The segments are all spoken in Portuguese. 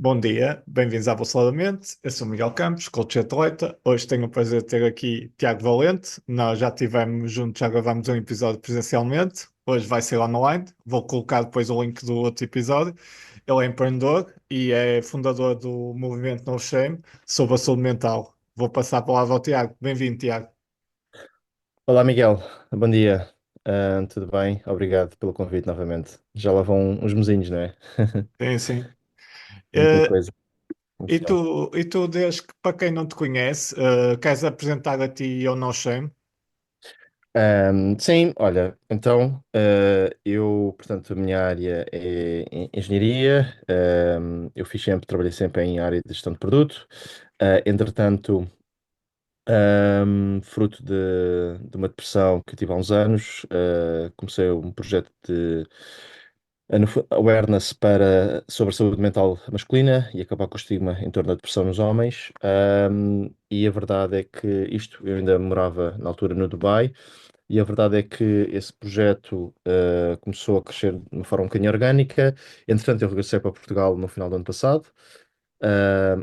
Bom dia, bem-vindos à Bolsadamente. Eu sou Miguel Campos, coach atleta. Hoje tenho o prazer de ter aqui Tiago Valente. Nós já estivemos juntos, já gravamos um episódio presencialmente. Hoje vai ser online. Vou colocar depois o link do outro episódio. Ele é empreendedor e é fundador do movimento No Shame sobre a saúde mental. Vou passar a palavra ao Tiago. Bem-vindo, Tiago. Olá, Miguel. Bom dia. Tudo bem? Obrigado pelo convite novamente. Já lá vão uns mesinhos, não é? Sim, sim. Muita Eh, coisa. e tu, desde que, para quem não te conhece, queres apresentar a ti e ao No Shame? Sim, olha, então, portanto, a minha área é engenharia. Eu trabalhei sempre em área de gestão de produto. Entretanto, fruto de uma depressão que eu tive há uns anos, comecei um projeto de awareness sobre a saúde mental masculina e acabar com o estigma em torno da depressão nos homens. E a verdade é que eu ainda morava na altura no Dubai, e a verdade é que esse projeto começou a crescer de uma forma um bocadinho orgânica. Entretanto, eu regressei para Portugal no final do ano passado.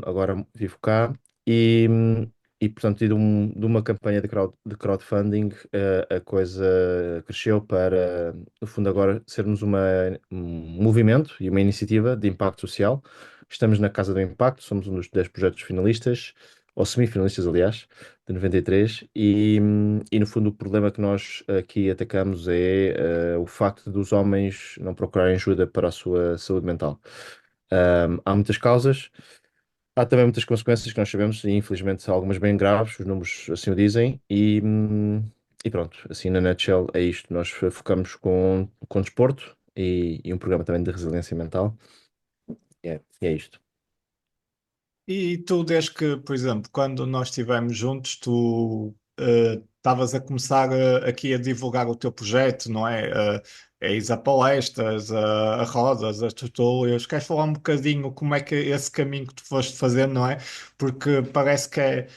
Agora vivo cá e, portanto, de uma campanha de crowdfunding, a coisa cresceu para, no fundo, agora sermos um movimento e uma iniciativa de impacto social. Estamos na Casa do Impacto, somos um dos 10 projetos finalistas, ou semifinalistas, aliás, de 93, e no fundo o problema que nós aqui atacamos é o facto dos homens não procurarem ajuda para a sua saúde mental. Há muitas causas. Há também muitas consequências que nós sabemos, e infelizmente algumas bem graves, os números assim o dizem, e pronto, assim na nutshell é isto. Nós focamos com desporto e um programa também de resiliência mental. E é isto. E tu, desde que, por exemplo, quando nós estivemos juntos, tu estavas a começar aqui a divulgar o teu projeto, não é? A ir a palestras, a rodas, a tutorials. Queres falar um bocadinho como é que esse caminho que tu foste fazendo, não é? Porque parece que é,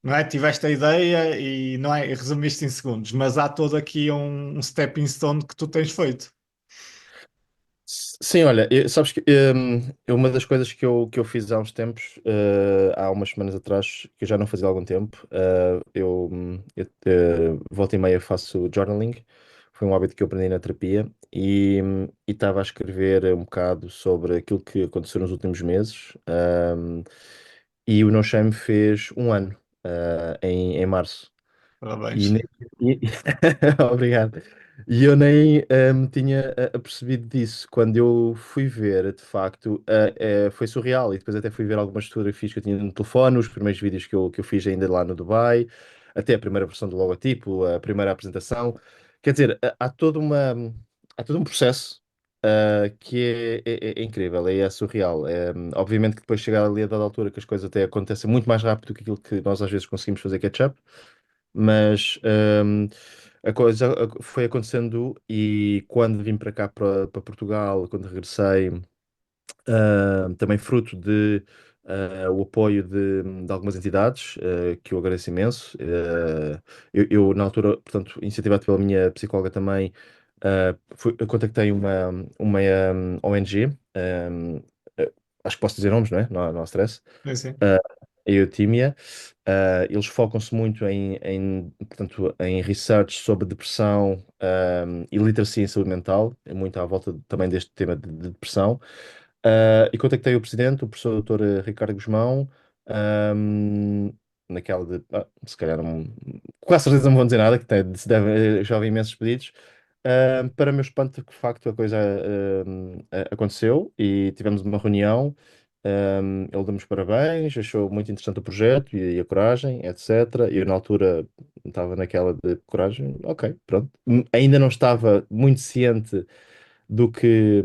não é? Tiveste a ideia e, não é? E resumiste em segundos, mas há todo aqui um stepping stone que tu tens feito. Sim, olha, sabes que uma das coisas que eu fiz há uns tempos, há umas semanas atrás, que eu já não fazia há algum tempo, volta e meia faço journaling. Foi um hábito que eu aprendi na terapia e estava a escrever um bocado sobre aquilo que aconteceu nos últimos meses. E o No Shame fez um ano, em março. E, Parabéns. ne- e- Obrigado. E eu nem me tinha apercebido disso. Quando eu fui ver, de facto, foi surreal. E depois até fui ver algumas fotografias que eu tinha no telefone, os primeiros vídeos que eu fiz ainda lá no Dubai, até a primeira versão do logotipo, a primeira apresentação. Quer dizer, há todo um processo que é incrível, é surreal. Obviamente que depois chegar ali a dada altura que as coisas até acontecem muito mais rápido do que aquilo que nós às vezes conseguimos fazer catch-up, mas a coisa foi acontecendo, e quando vim para cá, para Portugal, quando regressei, também fruto de o apoio de algumas entidades, que eu agradeço imenso. Eu, na altura, portanto, incentivado pela minha psicóloga também, eu contactei uma ONG, acho que posso dizer nomes, não é? Não há stress. Sim, sim. Uh, a Eutímia. Eles focam-se muito portanto, em research sobre depressão, e literacia em saúde mental, é muito à volta também deste tema de depressão. E contactei o presidente, o professor Dr. Ricardo Guzmão, naquela de, se calhar, com certeza não vão dizer nada, que já houve imensos pedidos. Para meu espanto, de facto, a coisa aconteceu e tivemos uma reunião. Ele deu-me os parabéns, achou muito interessante o projeto e a coragem, etc. Eu, na altura, estava naquela de coragem, ok, pronto. Ainda não estava muito ciente do que,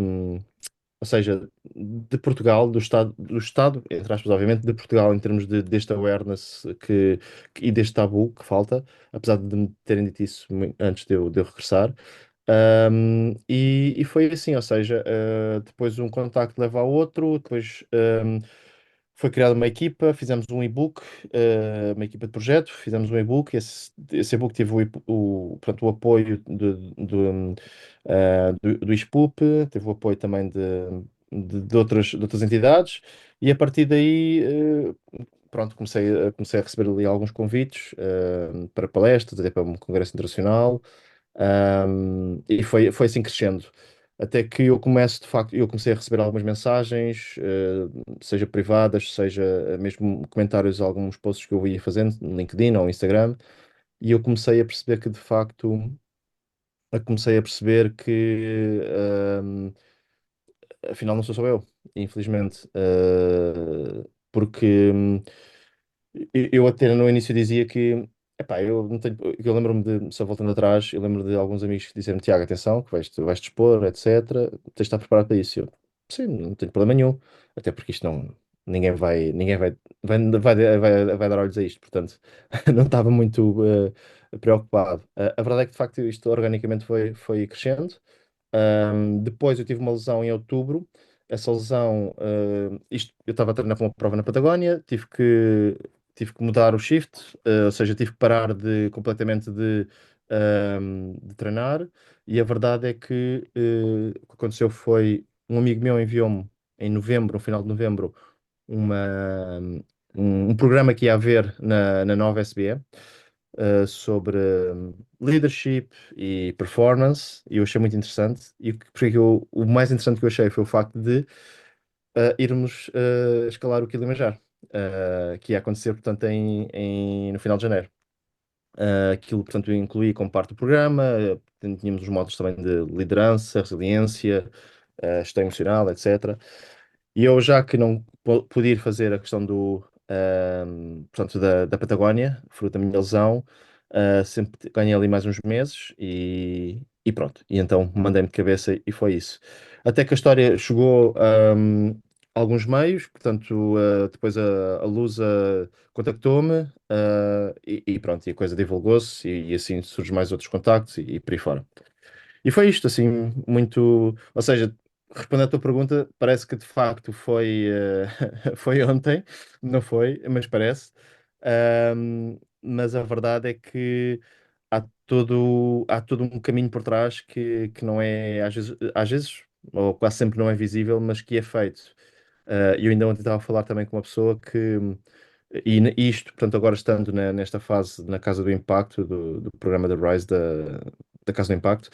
ou seja, de Portugal, do Estado, entre aspas, obviamente, de Portugal, em termos deste awareness e deste tabu que falta, apesar de me terem dito isso antes de eu regressar. E foi assim, ou seja, depois um contacto leva ao outro, depois foi criada uma equipa, fizemos um e-book, uma equipa de projeto, fizemos um e-book. Esse e-book teve portanto, o apoio do ISPUP, teve o apoio também de outras entidades, e a partir daí, pronto, comecei a receber ali alguns convites para palestras, até para um congresso internacional, e foi assim crescendo. Até que eu começo, de facto, eu comecei a receber algumas mensagens, seja privadas, seja mesmo comentários a alguns posts que eu ia fazendo no LinkedIn ou Instagram, e eu comecei a perceber que, de facto, comecei a perceber que, afinal, não sou só eu, infelizmente. Porque eu até no início dizia que, epá, eu não tenho, eu lembro-me de, só voltando atrás, eu lembro de alguns amigos que disseram, Tiago, atenção, que vais te expor, etc. Tens de estar preparado para isso. Eu, sim, não tenho problema nenhum, até porque isto não, vai dar olhos a isto, portanto, não estava muito preocupado. A verdade é que, de facto, isto organicamente foi crescendo. Depois eu tive uma lesão em outubro. Essa lesão, eu estava a treinar para uma prova na Patagónia, tive que mudar o shift, ou seja, tive que parar completamente de treinar. E a verdade é que o que aconteceu foi um amigo meu enviou-me em novembro, no final de novembro, uma, um programa que ia haver na nova SBE sobre leadership e performance, e eu achei muito interessante. E o mais interessante que eu achei foi o facto de irmos escalar o Kilimanjaro, que ia acontecer, portanto, no final de janeiro. Aquilo, portanto, eu incluí como parte do programa, tínhamos os módulos também de liderança, resiliência, gestão emocional, etc. E eu, já que não pude ir fazer a questão portanto, da Patagónia, fruto da minha lesão, sempre ganhei ali mais uns meses e pronto. E então mandei-me de cabeça e foi isso. Até que a história chegou a alguns meios, portanto, depois a Lusa contactou-me, e pronto, e a coisa divulgou-se e assim surgem mais outros contactos e por aí fora. E foi isto, assim, muito. Ou seja, respondendo à tua pergunta, parece que de facto foi ontem, não foi, mas parece. Mas a verdade é que há todo um caminho por trás que não é, às vezes, ou quase sempre não é visível, mas que é feito. E eu ainda ontem estava a falar também com uma pessoa e isto, portanto, agora estando nesta fase na Casa do Impacto, do programa da Rise da Casa do Impacto,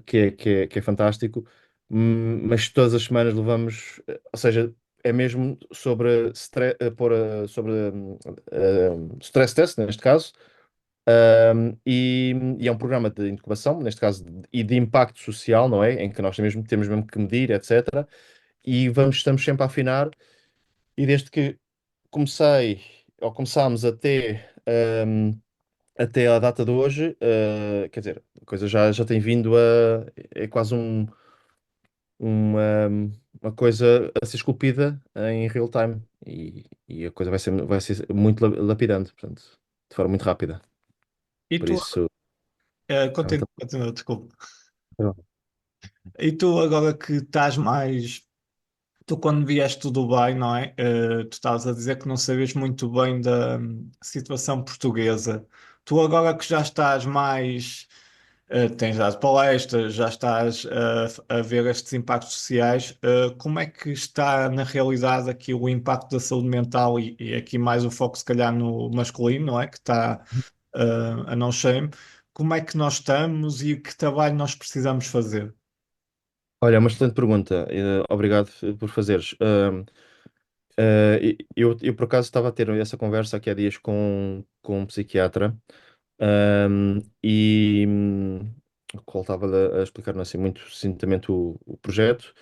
que é fantástico. Mas todas as semanas levamos, ou seja, é mesmo sobre, stress test, neste caso, e é um programa de incubação, neste caso, e de impacto social, não é? Em que nós temos mesmo que medir, etc. E estamos sempre a afinar, e desde que começámos até à data de hoje, quer dizer, a coisa já tem vindo é quase uma, uma coisa a ser esculpida em real time, e a coisa vai ser muito lapidante, portanto, de forma muito rápida. E Por tu, isso, é muito. continua, desculpa. E tu agora que estás mais. Tu, quando vieste do Dubai, não é? Tu estavas a dizer que não sabias muito bem da situação portuguesa. Tu, agora que já estás mais. Tens dado palestras, já estás a ver estes impactos sociais, como é que está na realidade aqui o impacto da saúde mental e aqui mais o foco, se calhar, no masculino, não é? Que está a não shame. Como é que nós estamos e que trabalho nós precisamos fazer? Olha, é uma excelente pergunta. Obrigado por fazeres. Eu, por acaso, estava a ter essa conversa aqui há dias com um psiquiatra, e o qual estava a explicar-me assim muito sucintamente o projeto.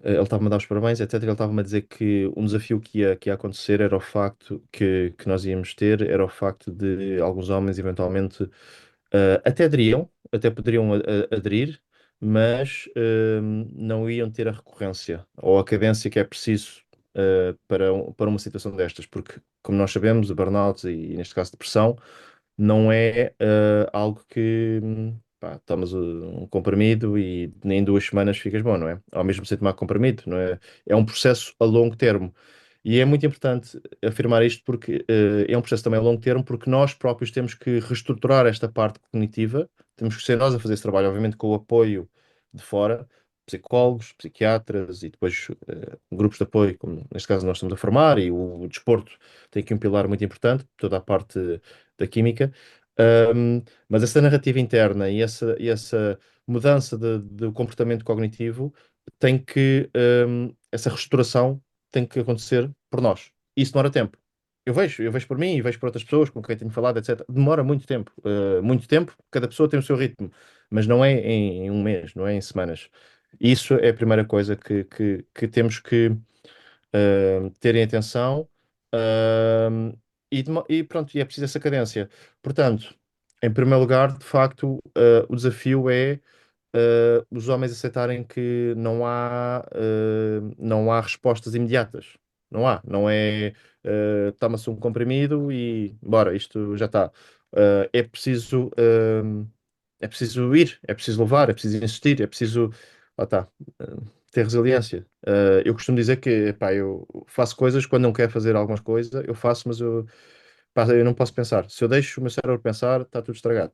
Ele estava-me a dar os parabéns, etc. Ele estava-me a dizer que um desafio que ia acontecer era o facto que nós íamos ter, era o facto de alguns homens eventualmente até até poderiam aderir, mas não iam ter a recorrência ou a cadência que é preciso para uma situação destas, porque, como nós sabemos, o burnout e neste caso depressão não é algo que tomas um comprimido e nem em 2 semanas ficas bom, não é? Ao mesmo sem tomar comprimido, não é? É um processo a longo termo. E é muito importante afirmar isto porque é um processo também a longo termo, porque nós próprios temos que reestruturar esta parte cognitiva, temos que ser nós a fazer esse trabalho, obviamente com o apoio de fora, psicólogos, psiquiatras e depois grupos de apoio, como neste caso nós estamos a formar, e o desporto tem aqui um pilar muito importante, toda a parte da química. Mas essa narrativa interna e essa mudança do comportamento cognitivo essa restauração tem que acontecer por nós. Isso demora tempo. Eu vejo por mim e vejo por outras pessoas com quem tenho falado, etc. Demora muito tempo. Cada pessoa tem o seu ritmo, mas não é em um mês, não é em semanas. Isso é a primeira coisa que temos que terem atenção, uh, e pronto, e é preciso essa cadência. Portanto, em primeiro lugar, de facto, o desafio é os homens aceitarem que não há respostas imediatas. Não há. Não é toma-se um comprimido e bora, isto já está. É preciso ir, é preciso levar, é preciso insistir, é preciso lá está, ter resiliência. Eu costumo dizer que pá, eu faço coisas quando não quero fazer algumas coisas, eu faço, mas eu não posso pensar. Se eu deixo o meu cérebro pensar, está tudo estragado.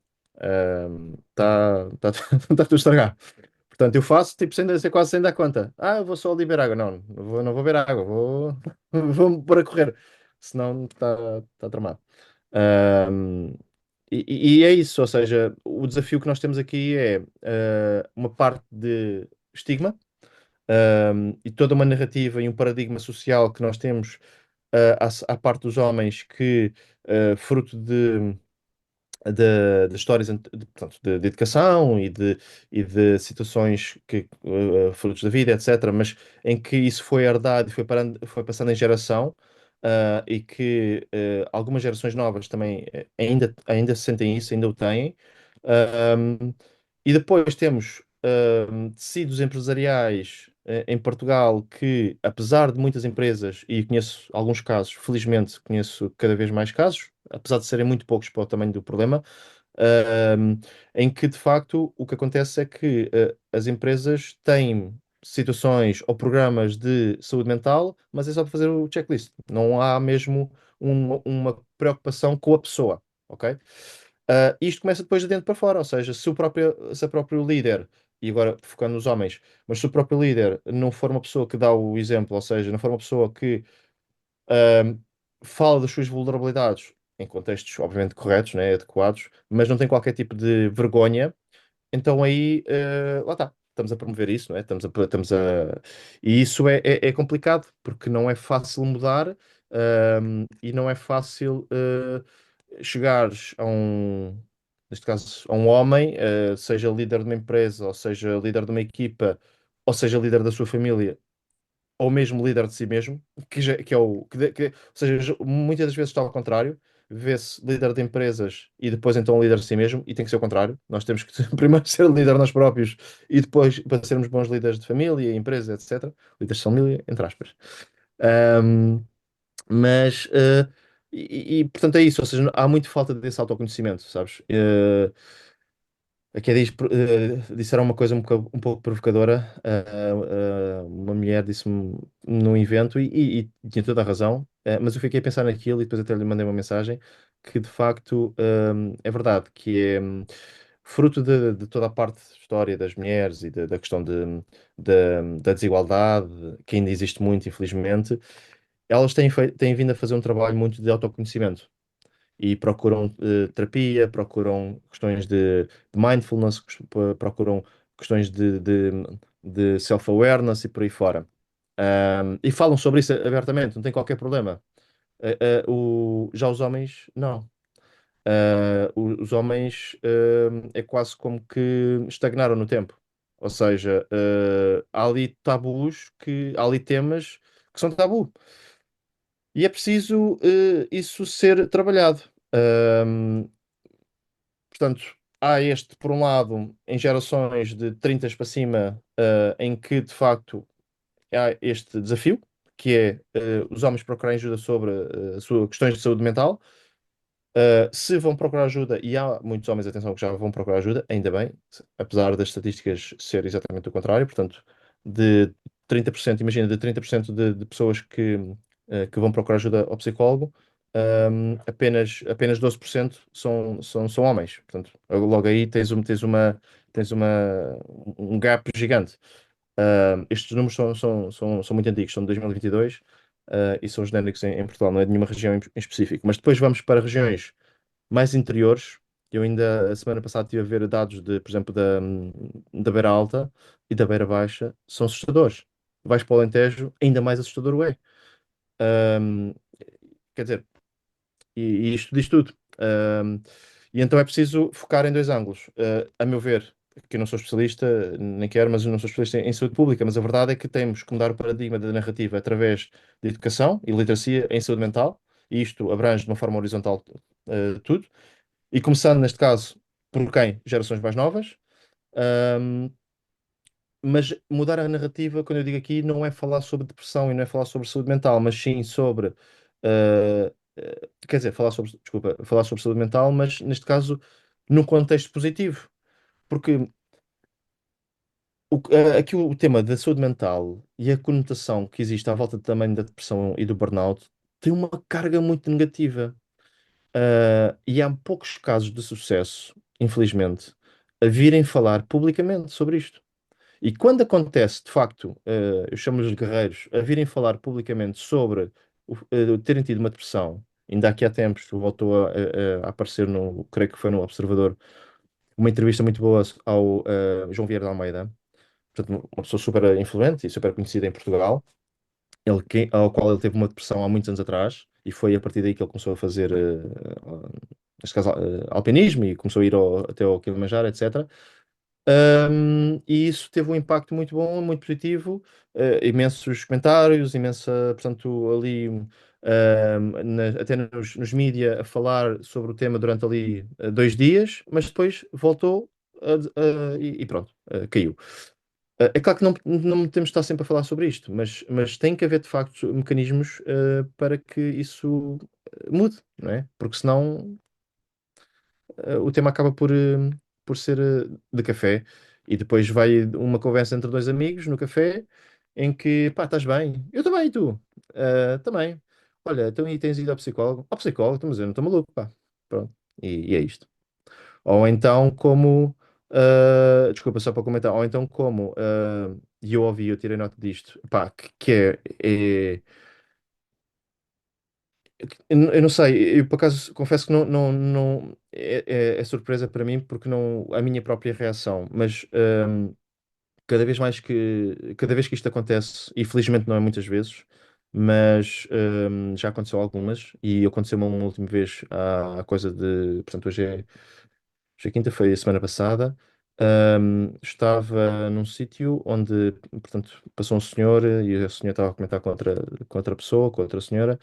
Tá tudo estragado. Portanto, eu faço tipo quase sem dar conta. Eu vou só ali beber água. Não, não vou beber água, vou-me pôr a correr. Senão está tramado. Ahm, e é isso, ou seja, o desafio que nós temos aqui é uma parte de estigma, e toda uma narrativa e um paradigma social que nós temos à parte dos homens que, fruto de histórias portanto, de educação e de situações frutos da vida, etc., mas em que isso foi herdado e foi passando em geração, e que algumas gerações novas também ainda sentem isso, ainda o têm. Um, e depois temos tecidos empresariais em Portugal que, apesar de muitas empresas, e conheço alguns casos, felizmente conheço cada vez mais casos, apesar de serem muito poucos para o tamanho do problema, ahm, em que de facto o que acontece é que as empresas têm situações ou programas de saúde mental, mas é só para fazer o checklist. Não há mesmo uma preocupação com a pessoa, ok? Isto começa depois de dentro para fora, ou seja, se o próprio líder, e agora focando nos homens, mas se o próprio líder não for uma pessoa que dá o exemplo, ou seja, não for uma pessoa que ahm, fala das suas vulnerabilidades em contextos, obviamente, corretos, né, adequados, mas não tem qualquer tipo de vergonha, então aí, lá está. Estamos a promover isso, não é? E isso é complicado, porque não é fácil mudar, e não é fácil chegares neste caso, a um homem, seja líder de uma empresa, ou seja líder de uma equipa, ou seja líder da sua família, ou mesmo líder de si mesmo, que é ou seja, muitas das vezes está ao contrário, vê-se líder de empresas e depois então líder de si mesmo, e tem que ser o contrário. Nós temos que primeiro ser líder nós próprios e depois, para sermos bons líderes de família, empresa, etc., líderes de família, entre aspas. Ahm, mas, portanto é isso, ou seja, há muito falta desse autoconhecimento, sabes? Aqui disseram uma coisa um pouco provocadora. Uma mulher disse-me num evento, e tinha toda a razão, mas eu fiquei a pensar naquilo e depois até lhe mandei uma mensagem que de facto é verdade, que é fruto de toda a parte da história das mulheres e da questão da desigualdade, que ainda existe muito, infelizmente. Elas têm vindo a fazer um trabalho muito de autoconhecimento e procuram terapia, procuram questões de mindfulness, procuram questões de self-awareness e por aí fora. E falam sobre isso abertamente, não tem qualquer problema. Já os homens, não. Os homens é quase como que estagnaram no tempo. Ou seja, há ali temas que são tabu. E é preciso isso ser trabalhado. Ahm, Portanto, há este, por um lado, em gerações de 30 para cima, em que de facto há este desafio, que é os homens procurarem ajuda sobre as suas questões de saúde mental. Se vão procurar ajuda, e há muitos homens, atenção, que já vão procurar ajuda, ainda bem, apesar das estatísticas ser exatamente o contrário, portanto, de 30%, imagina, de 30% de pessoas que vão procurar ajuda ao psicólogo, apenas 12% são homens. Portanto, logo aí tens um gap gigante. Estes números são muito antigos, são de 2022, e são genéricos em Portugal, não é de nenhuma região em específico. Mas depois vamos para regiões mais interiores. Eu ainda, a semana passada, estive a ver dados de, por exemplo, da Beira Alta e da Beira Baixa, são assustadores. Vais para o Alentejo, ainda mais assustador é. Ahm, Quer dizer, e isto diz tudo. E então é preciso focar em dois ângulos. A meu ver, que eu não sou especialista, nem quero, mas eu não sou especialista em saúde pública, mas a verdade é que temos que mudar o paradigma da narrativa através de educação e literacia em saúde mental, e isto abrange de uma forma horizontal, tudo, e começando neste caso por quem? Gerações mais novas. Ahm, mas mudar a narrativa, quando eu digo aqui, não é falar sobre depressão e não é falar sobre saúde mental, mas sim sobre, quer dizer, desculpa, falar sobre saúde mental, mas neste caso num contexto positivo. Porque aqui o tema da saúde mental e a conotação que existe à volta também da depressão e do burnout tem uma carga muito negativa. E há poucos casos de sucesso, infelizmente, a virem falar publicamente sobre isto. E quando acontece, de facto, eu chamo-lhes guerreiros, a virem falar publicamente sobre terem tido uma depressão, ainda aqui há tempos voltou a aparecer no, creio que foi no Observador, uma entrevista muito boa ao João Vieira de Almeida, portanto, uma pessoa super influente e super conhecida em Portugal, ao qual ele teve uma depressão há muitos anos atrás, e foi a partir daí que ele começou a fazer, neste caso, alpinismo e começou a ir até ao Kilimanjaro, etc. E isso teve um impacto muito bom, muito positivo, imensos comentários, imensa, portanto, ali, até nos mídia a falar sobre o tema durante ali 2 dias, mas depois voltou e pronto, caiu. É claro que não temos de estar sempre a falar sobre isto, mas tem que haver de facto mecanismos para que isso mude, não é? Porque senão o tema acaba por ser de café e depois vai uma conversa entre dois amigos no café em que, pá, estás bem? Eu também, e tu? Também. Olha, então aí tens ido ao psicólogo? Ao psicólogo, então, mas eu não estou maluco, pá. Pronto. E é isto. Ou então como, desculpa, só para comentar, ou então como, e eu ouvi, eu tirei nota disto, pá, é eu não sei, eu por acaso confesso que não é surpresa para mim porque não a minha própria reação, mas cada vez que isto acontece, e felizmente não é muitas vezes, mas já aconteceu algumas, e aconteceu uma última vez há coisa de, portanto, hoje é quinta, foi a semana passada. Estava num sítio onde, portanto, passou um senhor e o senhor estava a comentar com outra pessoa, com outra senhora,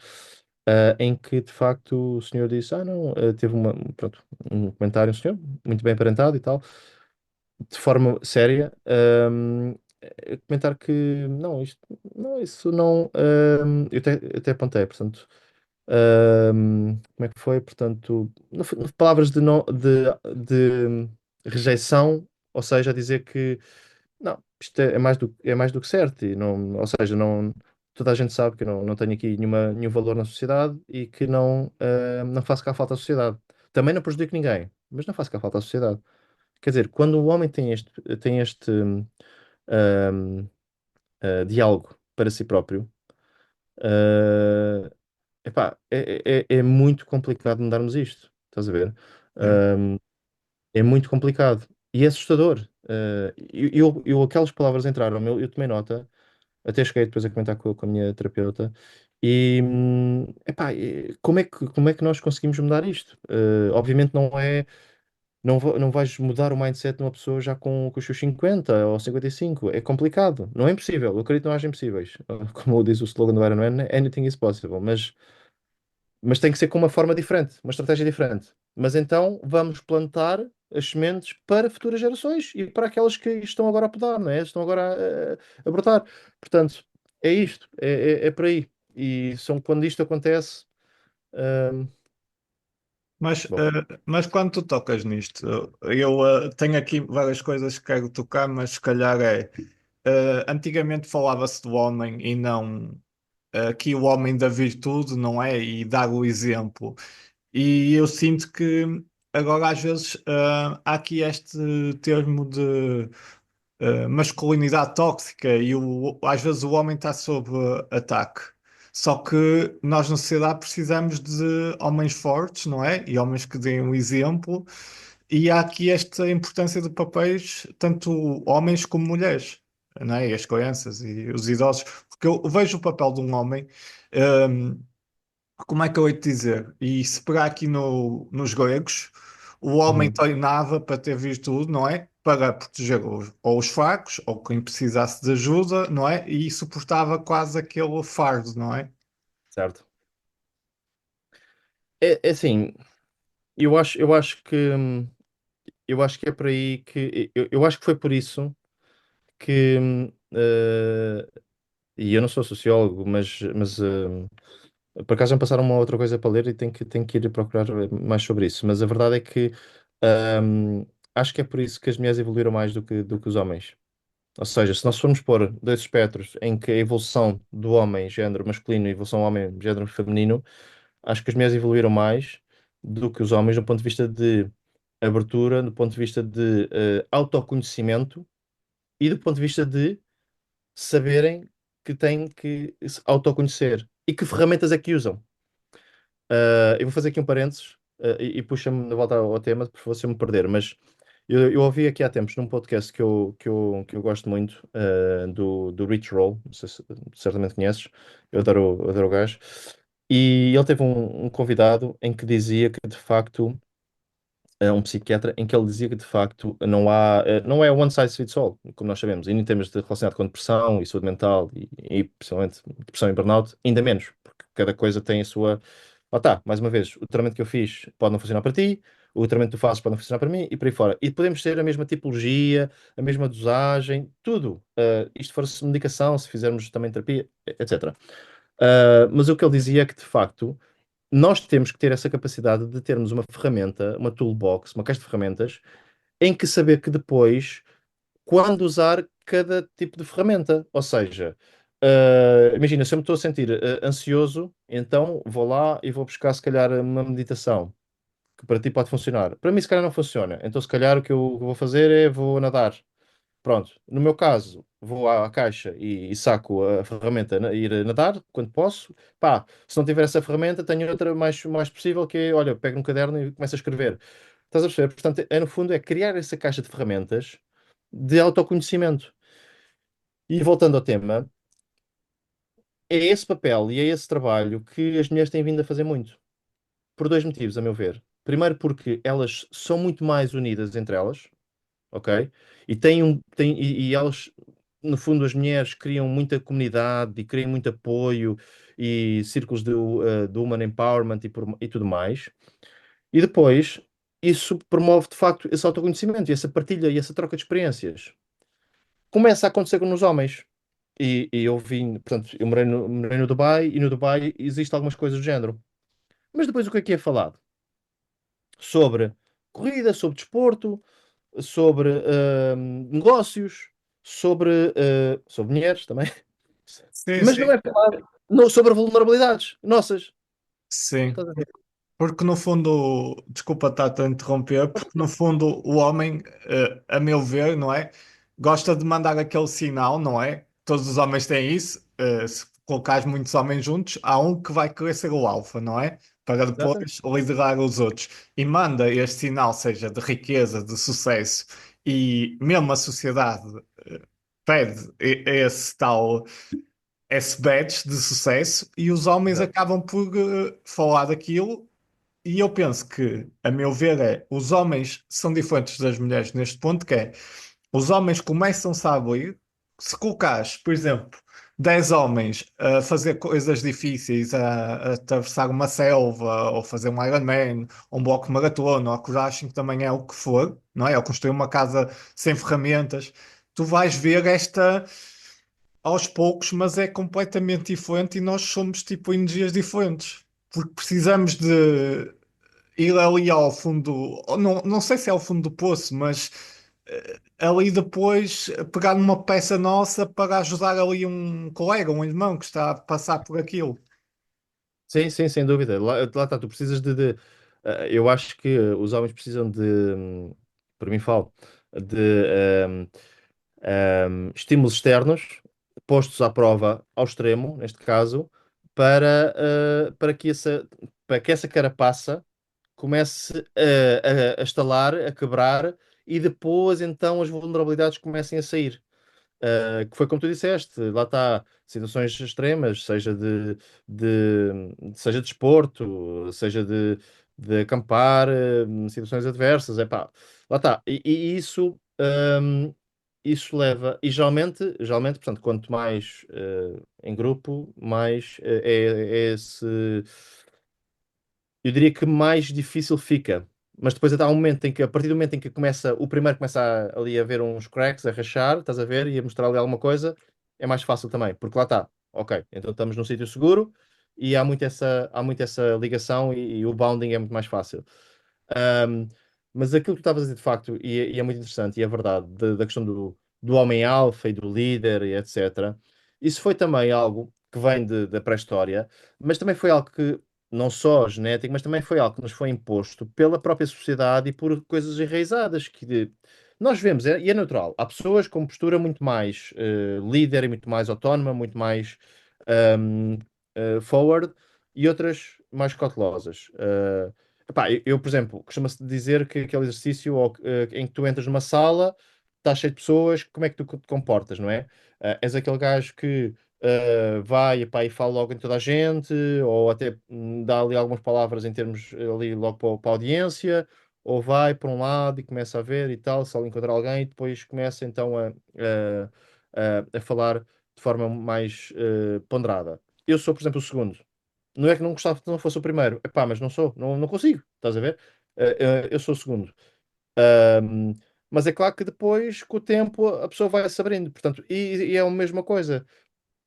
em que de facto o senhor disse: Ah, não, teve pronto, um comentário, um senhor muito bem aparentado e tal, de forma séria, a comentar que não, isto, não, isso não. Eu até apontei, portanto. Como é que foi? Portanto, palavras de rejeição, ou seja, a dizer que não, isto é mais do que certo, e não, ou seja, não, toda a gente sabe que eu não tenho aqui nenhum valor na sociedade e que não faço cá falta à sociedade. Também não prejudico ninguém, mas não faço cá falta à sociedade. Quer dizer, quando o homem tem este ahm, diálogo para si próprio, ah, epá, é muito complicado mudarmos isto. Estás a ver? Sim. Ahm, é muito complicado e é assustador. Aquelas palavras entraram, eu tomei nota, até cheguei depois a comentar com a minha terapeuta. E epá, como é que nós conseguimos mudar isto? Obviamente não vais mudar o mindset de uma pessoa já com os seus 50 ou 55. É complicado. Não é impossível. Eu acredito que não haja impossíveis. Como diz o slogan do Iron Man, anything is possible. Mas tem que ser com uma forma diferente, uma estratégia diferente. Mas então vamos plantar as sementes para futuras gerações e para aquelas que estão agora a podar, não é? Estão agora a brotar. Portanto, é isto, é por aí. E quando isto acontece, hum, Mas, bom, mas quando tu tocas nisto, eu tenho aqui várias coisas que quero tocar, mas se calhar antigamente falava-se do homem e não aqui o homem da virtude, não é? E dar o exemplo. E eu sinto que agora às vezes há aqui este termo masculinidade tóxica e às vezes o homem está sob ataque. Só que nós na sociedade precisamos de homens fortes, não é? E homens que deem um exemplo. E há aqui esta importância de papéis, tanto homens como mulheres, não é? E as crianças e os idosos. Porque eu vejo o papel de um homem. hum, Como é que eu hei de dizer? E se pegar aqui nos gregos, o homem Uhum. treinava para ter virtude, não é? Para proteger ou os fracos, ou quem precisasse de ajuda, não é? E suportava quase aquele fardo, não é? Certo. É assim, eu acho que é por aí que eu acho que foi por isso que e eu não sou sociólogo, mas por acaso me passaram uma outra coisa para ler e tenho que ir procurar mais sobre isso. Mas a verdade é que hum, acho que é por isso que as mulheres evoluíram mais do que os homens. Ou seja, se nós formos pôr dois espectros em que a evolução do homem, género masculino, e a evolução do homem, género feminino, acho que as mulheres evoluíram mais do que os homens do ponto de vista de abertura, do ponto de vista de autoconhecimento e do ponto de vista de saberem que têm que se autoconhecer e que ferramentas é que usam. Eu vou fazer aqui um parênteses, e puxa-me de volta ao tema, por favor, se eu me perder, mas eu ouvi aqui há tempos num podcast que eu gosto muito, do Rich Roll, não sei se certamente conheces, eu adoro o gajo, e ele teve um convidado em que dizia que de facto um psiquiatra em que ele dizia que de facto não é one size fits all, como nós sabemos, e em termos de relacionado com depressão e saúde mental e principalmente depressão e burnout, ainda menos, porque cada coisa tem a sua. Lá está, mais uma vez, o tratamento que eu fiz pode não funcionar para ti, o tratamento que tu fazes pode não funcionar para mim e por aí fora. E podemos ter a mesma tipologia, a mesma dosagem, tudo. Isto for medicação, se fizermos também terapia, etc. Mas o que ele dizia é que de facto nós temos que ter essa capacidade de termos uma ferramenta, uma toolbox, uma caixa de ferramentas, em que saber que depois, quando usar cada tipo de ferramenta. Ou seja, imagina, se eu me estou a sentir ansioso, então vou lá e vou buscar, se calhar, uma meditação, que para ti pode funcionar. Para mim, se calhar, não funciona. Então, se calhar, o que eu vou fazer é vou nadar. Pronto, no meu caso, vou à caixa e saco a ferramenta, ir a nadar quando posso. Pá, se não tiver essa ferramenta, tenho outra mais possível que é, olha, pego um caderno e começo a escrever. Estás a perceber? Portanto, no fundo, é criar essa caixa de ferramentas de autoconhecimento. E voltando ao tema, é esse papel e é esse trabalho que as mulheres têm vindo a fazer muito. Por dois motivos, a meu ver. Primeiro, porque elas são muito mais unidas entre elas, ok? E elas, no fundo, as mulheres criam muita comunidade e criam muito apoio e círculos de woman empowerment e tudo mais. E depois, isso promove, de facto, esse autoconhecimento e essa partilha e essa troca de experiências. Começa a acontecer nos homens. E eu vim, portanto, eu morei no Dubai e no Dubai existe algumas coisas do género. Mas depois o que é falado? Sobre corrida, sobre desporto, sobre negócios, sobre mulheres também, Sim, mas sim, não é falado sobre vulnerabilidades nossas. sim. Estás a ver? Porque no fundo, desculpa estar-te a interromper, porque no fundo o homem, a meu ver, não é? Gosta de mandar aquele sinal, não é? Todos os homens têm isso. Se colocares muitos homens juntos, há um que vai querer ser o alfa, não é? Para Exatamente. depois liderar os outros. E manda este sinal, seja de riqueza, de sucesso, e mesmo a sociedade pede esse tal esse badge de sucesso, e os homens Exato. acabam por falar daquilo e eu penso que, a meu ver, os homens são diferentes das mulheres neste ponto, que é, os homens começam-se a abrir, se colocares, por exemplo, 10 homens a fazer coisas difíceis, a atravessar uma selva, ou fazer um Ironman, ou um bloco de maratona, ou a coragem, que também é o que for, não é? Ou construir uma casa sem ferramentas, tu vais ver esta aos poucos, mas é completamente diferente e nós somos tipo energias diferentes. Porque precisamos de ir ali ao fundo, ou não, não sei se é ao fundo do poço, mas ali depois pegar numa peça nossa para ajudar ali um colega, um irmão que está a passar por aquilo. Sim, sim, sem dúvida. Lá está, tu precisas eu acho que os homens precisam de, por mim falo, de estímulos externos postos à prova ao extremo, neste caso, para, para que essa carapaça comece a estalar, a quebrar e depois então as vulnerabilidades comecem a sair. Que foi como tu disseste, lá está, situações extremas, seja de desporto, seja de acampar, situações adversas, é pá, lá está. E isso leva, e geralmente, portanto, quanto mais em grupo, mais é esse eu diria que mais difícil fica. Mas depois até há um momento em que, a partir do momento em que o primeiro começa ali a ver uns cracks, a rachar, estás a ver, e a mostrar ali alguma coisa, é mais fácil também, porque lá está, ok, então estamos num sítio seguro e há muito essa ligação e o bounding é muito mais fácil. Um, mas aquilo que tu estavas a dizer de facto, e é muito interessante, e é verdade, da questão do homem alfa e do líder e etc. Isso foi também algo que vem da pré-história, mas também foi algo que, não só genético, mas também foi algo que nos foi imposto pela própria sociedade e por coisas enraizadas nós vemos, e é natural. Há pessoas com postura muito mais líder e muito mais autónoma, muito mais um, forward, e outras mais cautelosas. Epá, por exemplo, costuma-se dizer que aquele exercício em que tu entras numa sala, está cheio de pessoas, como é que tu te comportas, não é? És aquele gajo que vai epá, e fala logo em toda a gente, ou até dá ali algumas palavras em termos ali logo para a audiência, ou vai para um lado e começa a ver e tal, se ele encontrar alguém, e depois começa então a falar de forma mais ponderada. Eu sou, por exemplo, o segundo. Não é que não gostava que não fosse o primeiro. Epá, mas não sou, não consigo, estás a ver? Eu sou o segundo. Ahm, mas é claro que depois, com o tempo, a pessoa vai se abrindo. Portanto, e é a mesma coisa.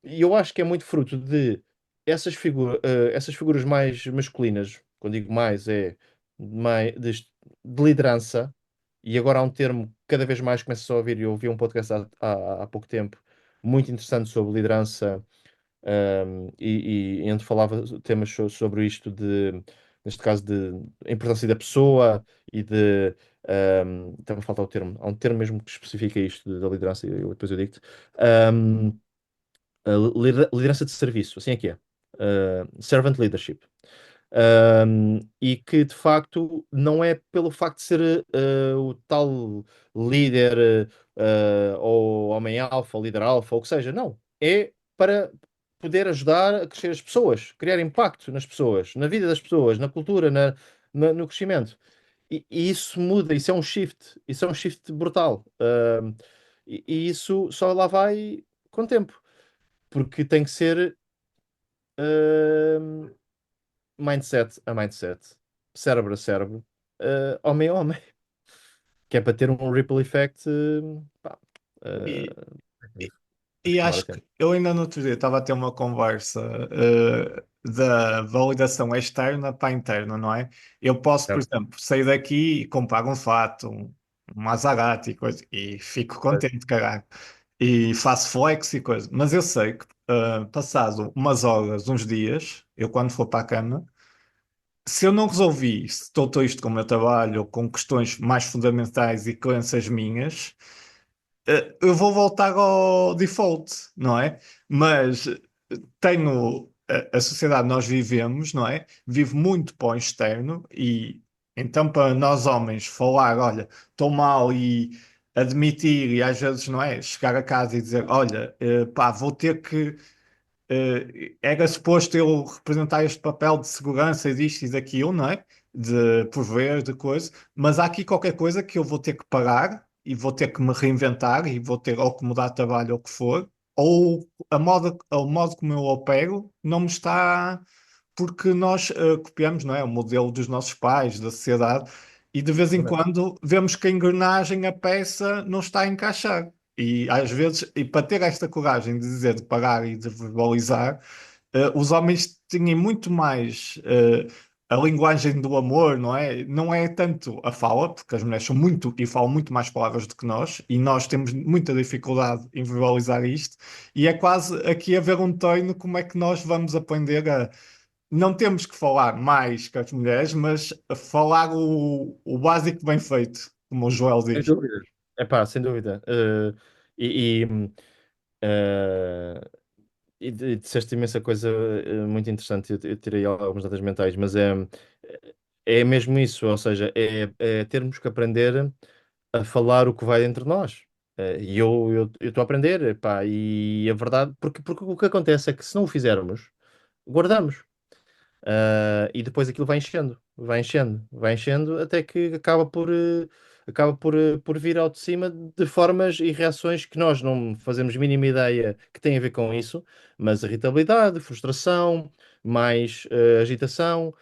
E eu acho que é muito fruto de essas figuras mais masculinas, quando digo mais, é de liderança. E agora há um termo que cada vez mais começa a ouvir, e eu ouvi um podcast há pouco tempo, muito interessante sobre liderança e onde falava temas sobre isto neste caso, de a importância da pessoa e também falta o termo, há um termo mesmo que especifica isto da liderança, depois eu digo-te. Um, a liderança de serviço, assim é que é. Servant leadership. E que de facto não é pelo facto de ser o tal líder ou homem alfa, líder alfa, ou o que seja, não. É para poder ajudar a crescer as pessoas, criar impacto nas pessoas, na vida das pessoas, na cultura, no crescimento. E isso muda, isso é um shift brutal. E isso só lá vai com o tempo, porque tem que ser ahm, mindset a mindset, cérebro a cérebro, homem a homem, que é para ter um ripple effect, pá, E, uh, e, e demora acho que tempo. eu ainda no outro dia estava a ter uma conversa da validação externa para a interna, não é? Eu posso, por Certo. exemplo, sair daqui e comprar um fato, um Maserati e coisa, e fico contente, caralho. E faço flex e coisa. Mas eu sei que, passado umas horas, uns dias, eu quando for para a cama, se eu não resolvi se estou isto com o meu trabalho ou com questões mais fundamentais e crenças minhas, eu vou voltar ao default, não é? Mas tenho a sociedade que nós vivemos, não é? Vive muito para o externo e então para nós homens falar, olha, estou mal e admitir e às vezes, não é? Chegar a casa e dizer, olha, pá, vou ter que era suposto eu representar este papel de segurança e disto e daquilo, não é? De prover, de coisa, mas há aqui qualquer coisa que eu vou ter que parar e vou ter que me reinventar e vou ter ou que mudar de trabalho ou o que for, ou o modo como eu opero não me está. Porque nós copiamos, não é? O modelo dos nossos pais, da sociedade, e de vez em Exatamente. quando vemos que a engrenagem, a peça, não está a encaixar. E às vezes, e para ter esta coragem de dizer, de parar e de verbalizar, os homens têm muito mais a linguagem do amor, não é? Não é tanto a fala, porque as mulheres são muito e falam muito mais palavras do que nós, e nós temos muita dificuldade em verbalizar isto, e é quase aqui a ver um treino como é que nós vamos aprender a. Não temos que falar mais que as mulheres, mas falar o básico bem feito, como o Joel Sem diz. dúvida. É pá, sem dúvida. E, eh, e disseste imensa coisa muito interessante. Eu tirei algumas notas mentais, mas é mesmo isso, ou seja, é termos que aprender a falar o que vai entre nós. E eu estou a aprender, pá, e a verdade, porque o que acontece é que se não o fizermos, guardamos. E depois aquilo vai enchendo, vai enchendo, vai enchendo, até que acaba por vir ao de cima de formas e reações que nós não fazemos mínima ideia que têm a ver com isso, mas irritabilidade, frustração, mais agitação,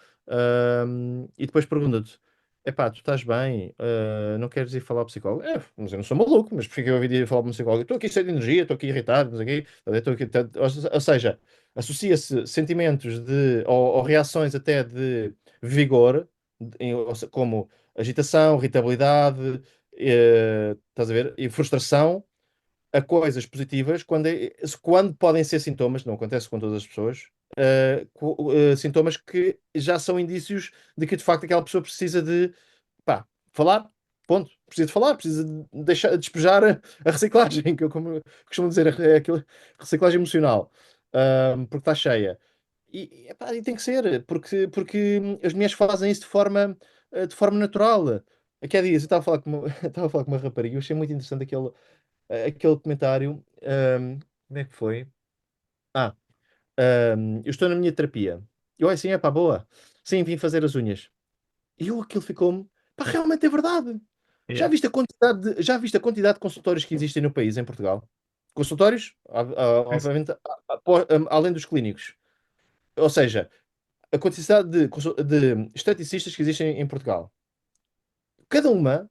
e depois pergunta-te: epá, tu estás bem? Não queres ir falar ao psicólogo? É, mas eu não sou maluco, mas porque eu ia falar para o psicólogo? Estou aqui cheio de energia, estou aqui irritado, não sei o quê, estou aqui, ou seja, associa-se sentimentos ou reações até de vigor, como agitação, irritabilidade, estás a ver? E frustração a coisas positivas quando podem ser sintomas, não acontece com todas as pessoas, sintomas que já são indícios de que de facto aquela pessoa precisa de pá, falar, ponto. Precisa de falar, precisa de deixar, despejar a reciclagem, que eu como costumo dizer, é aquilo, reciclagem emocional, porque está cheia. Epá, e tem que ser, porque as mulheres fazem isso de forma natural. Aqui há dias eu estava a falar com uma, estava a falar com uma rapariga, eu achei muito interessante aquele comentário. Como é que foi? Ah, eu estou na minha terapia. Eu assim, é pá, boa. Sim, vim fazer as unhas. E aquilo ficou-me, pá, realmente é verdade. Já Yeah. viste a quantidade de consultórios que existem no país, em Portugal? Consultórios, obviamente, além dos clínicos. Ou seja, a quantidade de esteticistas que existem em Portugal. Cada uma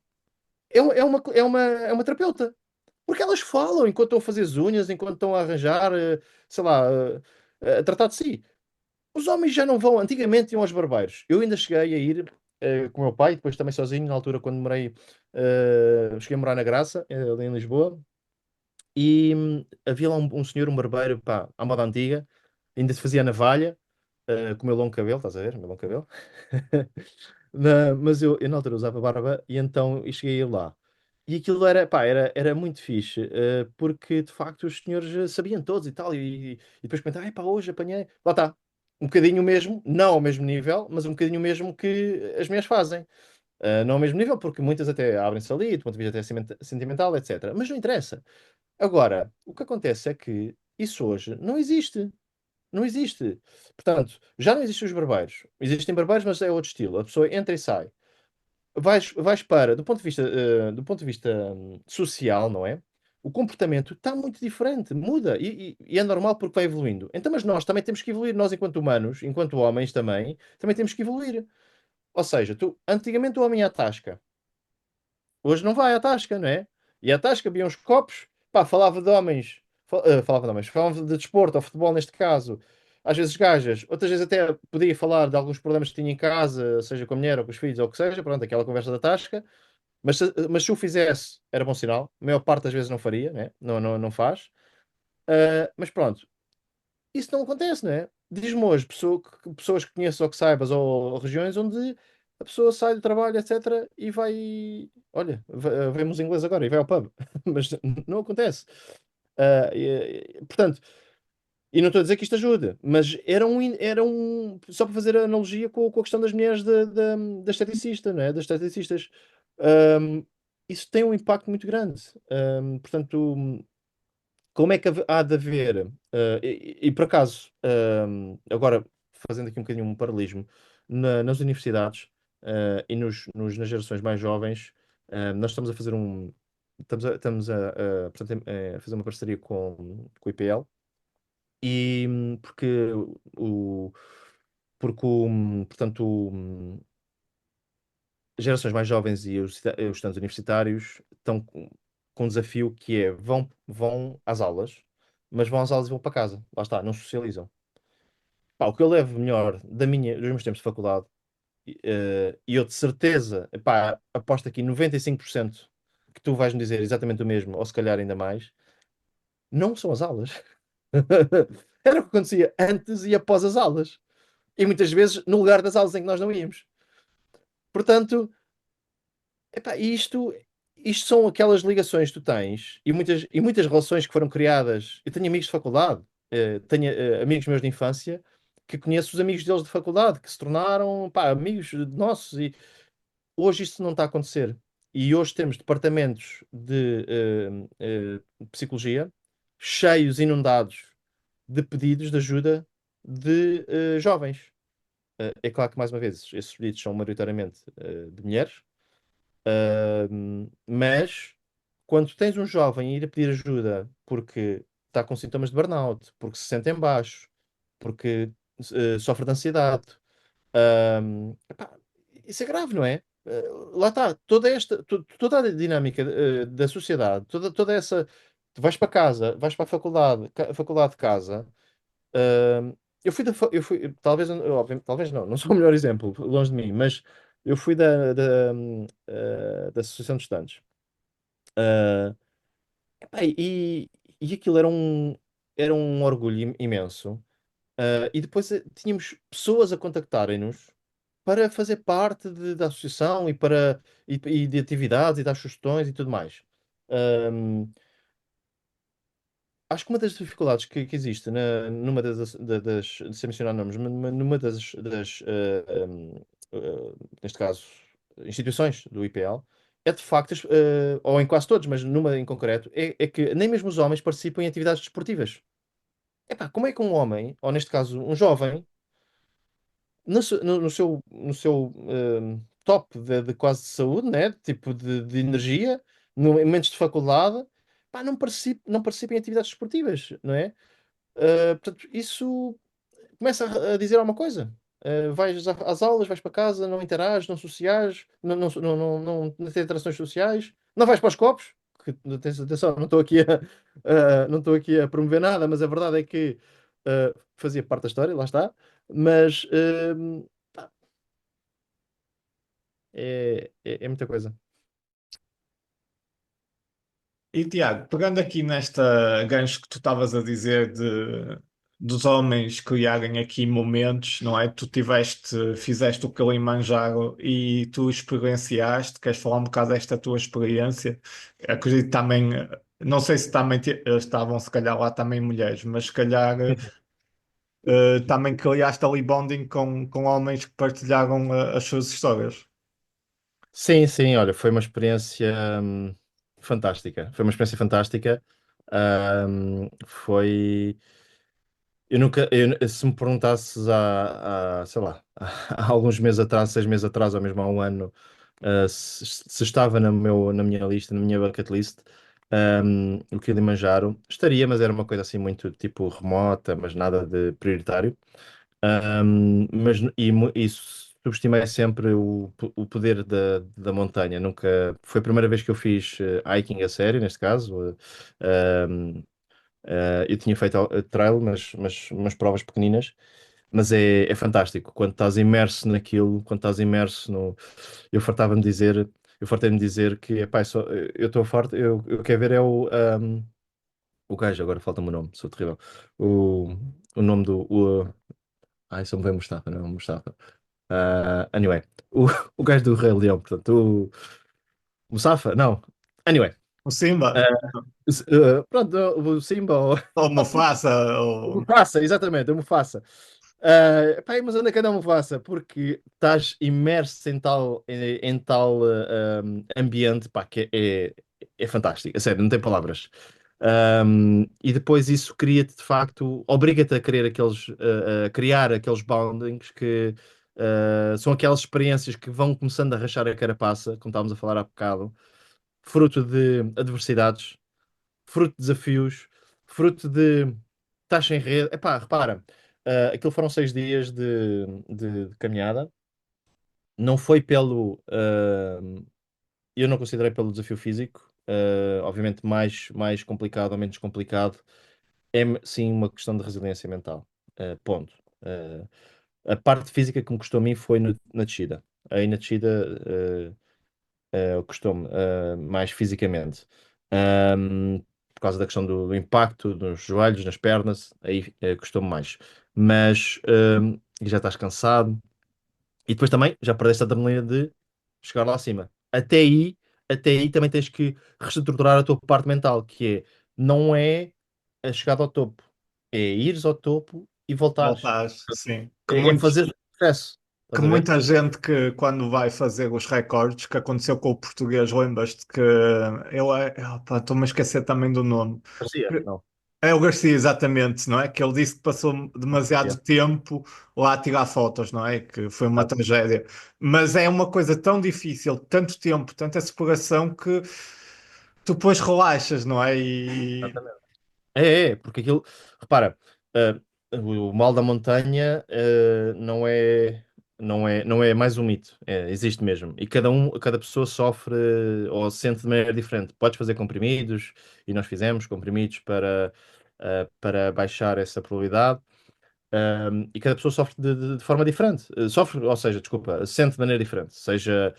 é uma terapeuta. Porque elas falam enquanto estão a fazer as unhas, enquanto estão a arranjar, sei lá, a tratar de si. Os homens já não vão. Antigamente iam aos barbeiros. Eu ainda cheguei a ir com o meu pai, depois também sozinho, na altura quando morei, cheguei a morar na Graça, ali em Lisboa, e havia lá um senhor, um barbeiro, pá, à moda antiga, ainda se fazia navalha, com o meu longo cabelo, estás a ver? O meu longo cabelo. Mas eu na altura usava barba e então e cheguei a ir lá. E aquilo era, pá, era muito fixe, porque de facto os senhores sabiam todos e tal, e depois comentavam, pá, hoje apanhei. Lá está, um bocadinho mesmo, não ao mesmo nível, mas um bocadinho mesmo que as mulheres fazem. Não ao mesmo nível, porque muitas até abrem-se ali, do ponto de vista até sentimental, etc. Mas não interessa. Agora, o que acontece é que isso hoje não existe. Não existe. Portanto, já não existem os barbeiros. Existem barbeiros, mas é outro estilo. A pessoa entra e sai. Vais para, do ponto de vista social, não é? O comportamento está muito diferente, muda e é normal porque vai evoluindo. Então, mas nós também temos que evoluir, nós enquanto humanos, enquanto homens também temos que evoluir. Ou seja, antigamente o homem ia à tasca, hoje não vai à tasca, não é? E à tasca havia uns copos, pá, falava de desporto, ou futebol neste caso, às vezes gajas, outras vezes até podia falar de alguns problemas que tinha em casa, seja com a mulher ou com os filhos ou o que seja, pronto, aquela conversa da tasca, mas se o fizesse, era bom sinal, a maior parte das vezes não faria, né? Não, não, não faz. Mas pronto, isso não acontece, não é? Diz-me hoje, pessoas que conheço ou que saibas, ou regiões onde a pessoa sai do trabalho, etc., e vai. Olha, vemos inglês agora e vai ao pub. Mas não acontece. Portanto, e não estou a dizer que isto ajude, mas era um. Só para fazer a analogia com a questão das mulheres da esteticista, não é? Das esteticistas. Ahm, Isso tem um impacto muito grande. Portanto, como é que há de haver, e por acaso, agora fazendo aqui um bocadinho um paralelismo, nas universidades, nas gerações mais jovens, nós estamos a fazer portanto, a fazer uma parceria com o IPL, e o, portanto, gerações mais jovens e os estudantes universitários estão com um desafio que é vão às aulas, mas vão às aulas e vão para casa. Lá está, não socializam. Pá, o que eu levo melhor dos meus tempos de faculdade, e eu de certeza, pá, aposto aqui 95% que tu vais me dizer exatamente o mesmo, ou se calhar ainda mais, não são as aulas. Era o que acontecia antes e após as aulas. E muitas vezes no lugar das aulas em que nós não íamos. Portanto, epá, isto são aquelas ligações que tu tens e muitas relações que foram criadas. Eu tenho amigos de faculdade, tenho amigos meus de infância que conheço os amigos deles de faculdade que se tornaram, pá, amigos nossos e hoje isto não está a acontecer. E hoje temos departamentos de psicologia cheios, inundados de pedidos de ajuda de jovens. É claro que, mais uma vez, esses pedidos são maioritariamente de mulheres. Mas quando tens um jovem a ir a pedir ajuda porque está com sintomas de burnout, porque se sente em baixo, porque sofre de ansiedade, epá, isso é grave, não é? Lá está, toda a dinâmica da sociedade, toda essa. Tu vais para casa, vais para a faculdade, a faculdade de casa. Eu fui eu fui, talvez, obviamente, talvez não sou o melhor exemplo, longe de mim, mas eu fui da Associação de Estudantes. Ah, epá, e aquilo era um orgulho imenso. E depois tínhamos pessoas a contactarem-nos para fazer parte da associação e de atividades e dar sugestões e tudo mais. Acho que uma das dificuldades que existe numa sem mencionar nomes, numa neste caso, instituições do IPL, é de facto, ou em quase todos, mas numa em concreto, é que nem mesmo os homens participam em atividades desportivas. Epá, como é que um homem, ou neste caso um jovem, no seu top de quase de saúde, né? Tipo de energia, no, em momentos de faculdade, pá, não participa em atividades desportivas, não é? Portanto, isso começa a dizer alguma coisa. Vais às aulas, vais para casa, não interages, não sociais, não tens interações sociais, não vais para os copos, que, atenção, não estou aqui a promover nada, mas a verdade é que fazia parte da história, lá está, mas pá, é muita coisa. E Tiago, pegando aqui nesta gancho que tu estavas a dizer dos homens criarem aqui momentos, não é? Tu fizeste o Kilimanjaro e tu experienciaste, queres falar um bocado desta tua experiência? Acredito também, não sei se também estavam se calhar lá também mulheres, mas se calhar também criaste ali bonding com homens que partilharam as suas histórias. Sim, sim, olha, foi uma experiência fantástica. Foi uma experiência fantástica. Foi. Eu nunca, se me perguntasses sei lá, há alguns meses atrás, 6 meses atrás, ou mesmo há um ano, se estava na minha lista, na minha bucket list, o Kilimanjaro, estaria, mas era uma coisa assim muito tipo remota, mas nada de prioritário. E subestimei sempre o poder da montanha. Nunca, foi a primeira vez que eu fiz hiking a sério, neste caso. Eu tinha feito trail, umas provas pequeninas, mas é fantástico. Quando estás imerso naquilo, quando estás imerso no. Eu fartava-me dizer, eu fartei-me dizer que, epá, eu estou farto, eu quero ver é o gajo, agora falta-me o nome, sou terrível. O, o nome ai, só me veio Mustafa, não, Mustafa. Anyway, o, o gajo do Rei Leão, portanto, o Mustafa, não. Anyway, O Simba, uh, pronto, o Simba, ou Mufasa, o ou... Mufasa, exatamente, o Mufasa. Pá, mas onde é que anda a Mufasa? Porque estás imerso em tal ambiente, pá, que é fantástico, a sério, não tem palavras. E depois isso cria-te de facto, obriga-te a querer a criar aqueles boundings que são aquelas experiências que vão começando a rachar a carapaça, como estávamos a falar há bocado, fruto de adversidades, fruto de desafios, fruto de taxa em rede. Epá, repara, aquilo foram 6 dias de caminhada. Não foi eu não considerei pelo desafio físico. Obviamente mais complicado ou menos complicado. É sim uma questão de resiliência mental. Ponto. A parte física que me custou a mim foi na descida. Aí na descida custou-me mais fisicamente. Ahm, por causa da questão do impacto nos joelhos, nas pernas, aí custou-me mais. Mas já estás cansado e depois também já perdeste a adrenalina de chegar lá acima. até aí também tens que reestruturar a tua parte mental, que é, não é a chegada ao topo, é ires ao topo e voltares. Voltares, sim. É fazer o processo, Que estás a ver? muita gente que quando vai fazer os recordes, que aconteceu com o português, lembras-te que opa, estou-me a esquecer também do nome. Parecia, não. É o Garcia, exatamente, não é? Que ele disse que passou demasiado Yeah. tempo lá a tirar fotos, não é? Que foi uma Exato. tragédia. Mas é uma coisa tão difícil, tanto tempo, tanta exploração que tu depois relaxas, não é? E Exatamente. Porque aquilo, repara, o mal da montanha não é mais um mito, existe mesmo. E cada pessoa sofre ou sente de maneira diferente. Podes fazer comprimidos, e nós fizemos comprimidos para baixar essa probabilidade. E cada pessoa sofre de forma diferente. Sofre, ou seja, desculpa, sente de maneira diferente. Seja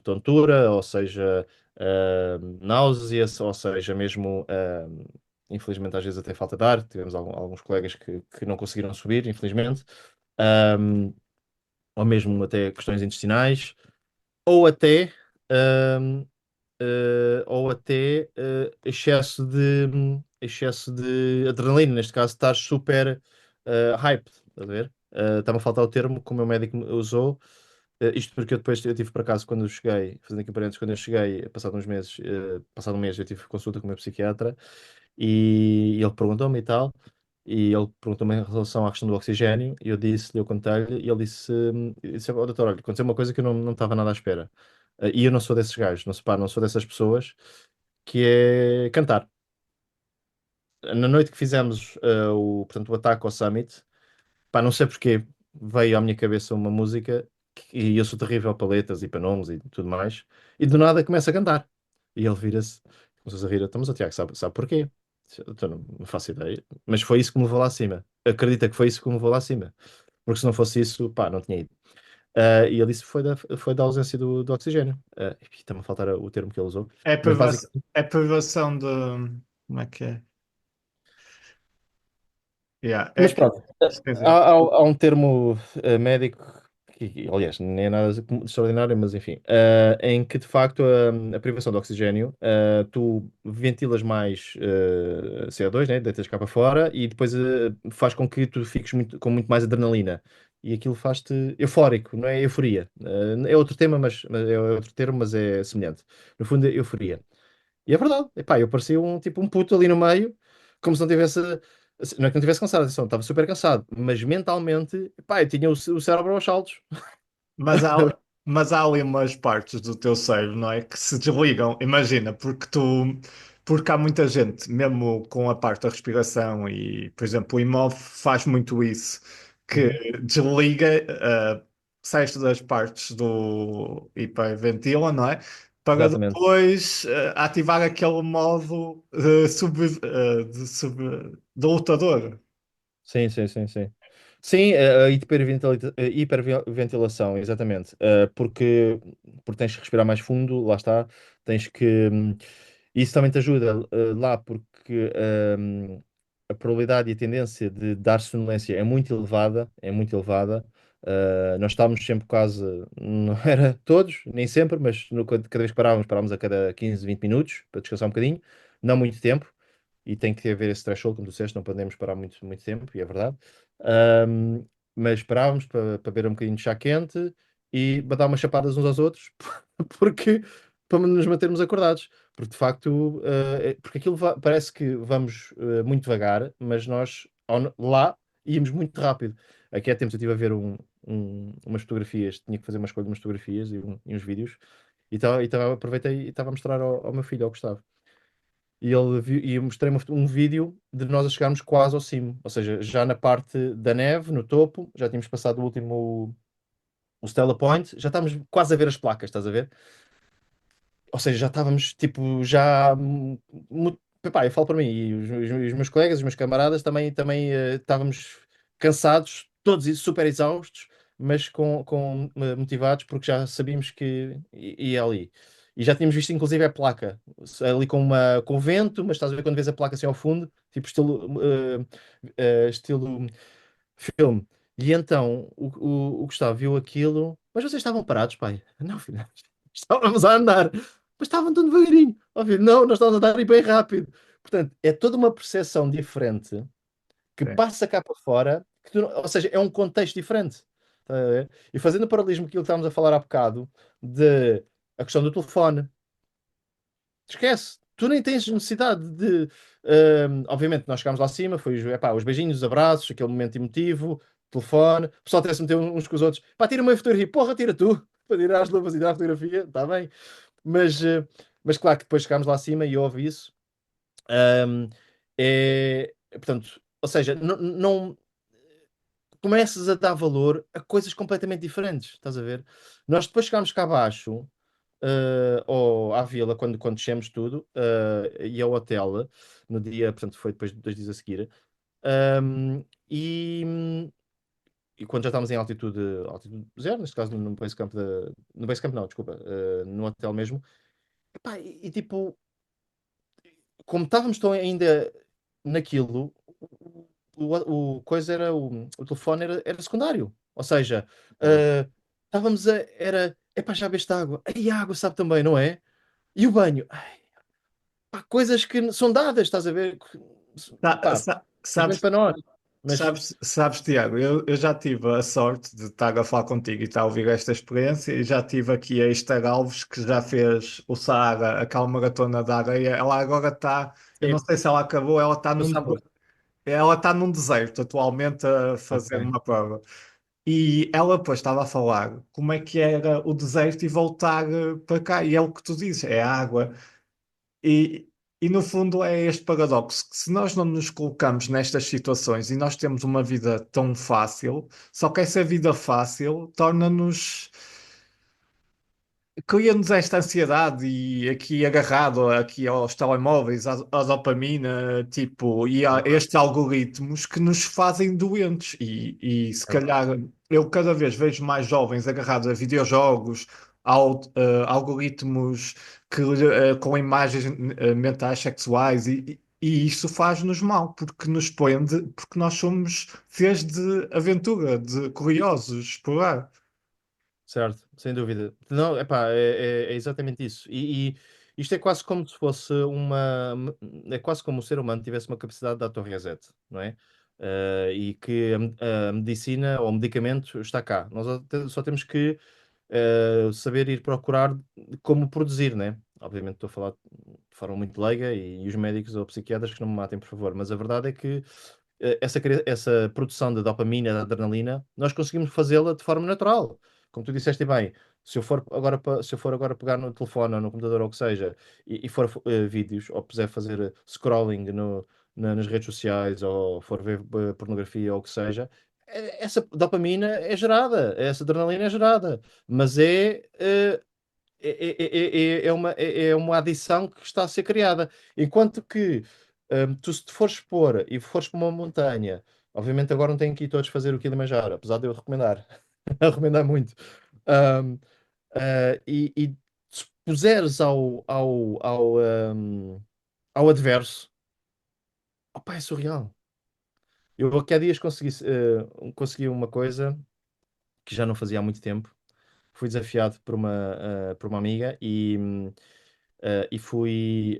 tontura, ou seja náusea, ou seja mesmo, infelizmente, às vezes até falta de ar. Tivemos alguns colegas que não conseguiram subir, infelizmente. Ahm, ou mesmo até questões intestinais. Ou até, ahm, excesso de adrenalina. Neste caso, estás super hyped, estás a ver? Está-me a faltar o termo que o meu médico usou. Isto porque eu depois eu tive por acaso, quando eu cheguei, fazendo aqui parênteses, quando eu cheguei, passado uns meses, passado um mês, eu tive consulta com o meu psiquiatra e ele perguntou-me e tal, e ele perguntou-me em relação à questão do oxigênio, e eu disse-lhe, eu contei-lhe, e ele disse, "Oh, doutor, olha, aconteceu uma coisa que eu não estava nada à espera. E eu não sou desses gajos, não, pá, não sou dessas pessoas, que é cantar. Na noite que fizemos portanto, o ataque ao Summit, pá, não sei porquê, veio à minha cabeça uma música e eu sou terrível para letras e para nomes e tudo mais, e do nada começa a cantar. E ele vira-se, começou a rir, estamos a Tiago, sabe porquê? Então, não faço ideia, mas foi isso que me levou lá acima. Acredita que foi isso que me levou lá acima, porque se não fosse isso, pá, não tinha ido. E ele disse que foi da ausência do oxigênio. E está-me a faltar o termo que ele usou, mas basicamente. é privação de. Como é que é? Yeah, é Mas que. pronto, Quer dizer, há um termo médico, aliás, nem é nada de extraordinário, mas enfim, em que de facto a privação de oxigênio, tu ventilas mais CO2, né, deitas cá para fora, e depois faz com que tu fiques com muito mais adrenalina. E aquilo faz-te eufórico, não é euforia. É outro tema, mas é outro termo, mas é semelhante. No fundo, é euforia. E é verdade. Epá, eu parecia tipo um puto ali no meio, como se não tivesse. Não é que não tivesse cansado, atenção, estava super cansado, mas mentalmente, epá, eu tinha o cérebro aos saltos. mas mas há ali umas partes do teu cérebro, não é? Que se desligam. Imagina, porque há muita gente, mesmo com a parte da respiração e, por exemplo, o imóvel faz muito isso, que Uhum. desliga, certas das partes do hiperventila, não é? Para Exatamente. depois ativar aquele modo de lutador. Sim, sim, sim, sim. Sim, a hiperventilação, exatamente. Porque tens que respirar mais fundo, lá está. Tens que. Isso também te ajuda lá, porque a probabilidade e a tendência de dar sonolência é muito elevada, é muito elevada. Nós estávamos sempre quase, não era todos, nem sempre, mas cada vez que parávamos a cada 15, 20 minutos para descansar um bocadinho, não muito tempo, e tem que haver esse threshold, como tu disseste, não podemos parar muito, muito tempo, e é verdade. Ahm, mas parávamos para beber um bocadinho de chá quente e para dar umas chapadas uns aos outros, porque para nos mantermos acordados. Porque de facto, porque aquilo parece que vamos muito devagar, mas nós lá íamos muito rápido. Aqui há tempos eu estive a ver umas fotografias, tinha que fazer uma escolha de umas fotografias e uns vídeos, aproveitei e estava a mostrar ao meu filho, ao Gustavo. E eu mostrei um vídeo de nós a chegarmos quase ao cimo, ou seja, já na parte da neve, no topo, já tínhamos passado o Stella Point, já estávamos quase a ver as placas, estás a ver? Ou seja, já estávamos tipo, já. Epá, eu falo para mim, e os meus colegas, os meus camaradas também estávamos cansados, todos super exaustos, mas motivados porque já sabíamos que ia ali. E já tínhamos visto inclusive a placa, ali com vento, mas estás a ver quando vês a placa assim ao fundo, tipo estilo filme. E então o Gustavo viu aquilo, mas vocês estavam parados, pai? Não, filho, estávamos a andar. mas estavam tão devagarinho. Óbvio, não, nós estávamos a andar bem rápido. Portanto, é toda uma percepção diferente que Sim. passa cá para fora, ou seja, é um contexto diferente. Tá a ver? E fazendo o paralelismo com aquilo que estávamos a falar há bocado, de a questão do telefone, esquece, tu nem tens necessidade de. Obviamente, nós chegámos lá acima, foi epá, os beijinhos, os abraços, aquele momento emotivo, telefone, o pessoal até se meteu uns com os outros, pá, tira uma fotografia, porra, tira tu, para tirar as luvas e tirar a fotografia, está bem, mas, mas claro que depois chegámos lá acima e houve isso. Ahm, portanto, ou seja, não começas a dar valor a coisas completamente diferentes, estás a ver? Nós depois chegámos cá abaixo, ou à vila, quando descemos tudo, e ao hotel, no dia, portanto, foi depois de 2 dias a seguir, ahm, e, e quando já estávamos em altitude zero, neste caso no base camp, no base camp não, desculpa, no hotel mesmo, epá, tipo, como estávamos tão ainda naquilo, o coisa era o telefone era secundário. Ou seja, Ah. estávamos a era epá, já bebeste água. E a água sabe também, não é? E o banho. Ai, pá, coisas que são dadas, estás a ver? Pá, mas bem Sabes, para nós. Mas sabes, Tiago, eu já tive a sorte de estar a falar contigo e estar a ouvir esta experiência e já tive aqui a Esther Alves que já fez o Saara, aquela maratona da areia. Ela agora está, eu não sim, sei se ela acabou, passava. ela está num deserto atualmente a fazer Ok, uma prova. E ela depois estava a falar como é que era o deserto e voltar para cá. E é o que tu dizes, é a água. E, e no fundo é este paradoxo, que se nós não nos colocamos nestas situações e nós temos uma vida tão fácil, só que essa vida fácil torna-nos cria-nos esta ansiedade e aqui agarrado aqui aos telemóveis, à dopamina, tipo, e a verdade. estes algoritmos que nos fazem doentes. E se É verdade. calhar eu cada vez vejo mais jovens agarrados a videojogos, algoritmos com imagens mentais sexuais e isso faz-nos mal, porque porque nós somos seres de aventura, de curiosos, explorar. Certo, sem dúvida. Não, epá, é exatamente isso. E isto é quase como se fosse é quase como o ser humano tivesse uma capacidade de auto-reset, não é? E que a medicina ou o medicamento está cá. Nós só temos que saber ir procurar como produzir, né? Obviamente estou a falar de forma muito leiga e os médicos ou psiquiatras que não me matem, por favor, mas a verdade é que essa produção de dopamina, de adrenalina, nós conseguimos fazê-la de forma natural. Como tu disseste bem, se eu for agora pegar no telefone ou no computador ou o que seja, e for vídeos, ou puser fazer scrolling nas redes sociais, ou for ver pornografia ou o que seja, essa dopamina é gerada, essa adrenalina é gerada, mas é uma adição que está a ser criada. Enquanto que tu, se te fores pôr e fores para uma montanha, obviamente agora não tenho que ir todos fazer o Kilimanjaro, apesar de eu recomendar, recomendar muito. Um, e se puseres ao adverso, opá, é surreal. Eu aqui há dias consegui uma coisa que já não fazia há muito tempo. Fui desafiado por uma amiga e fui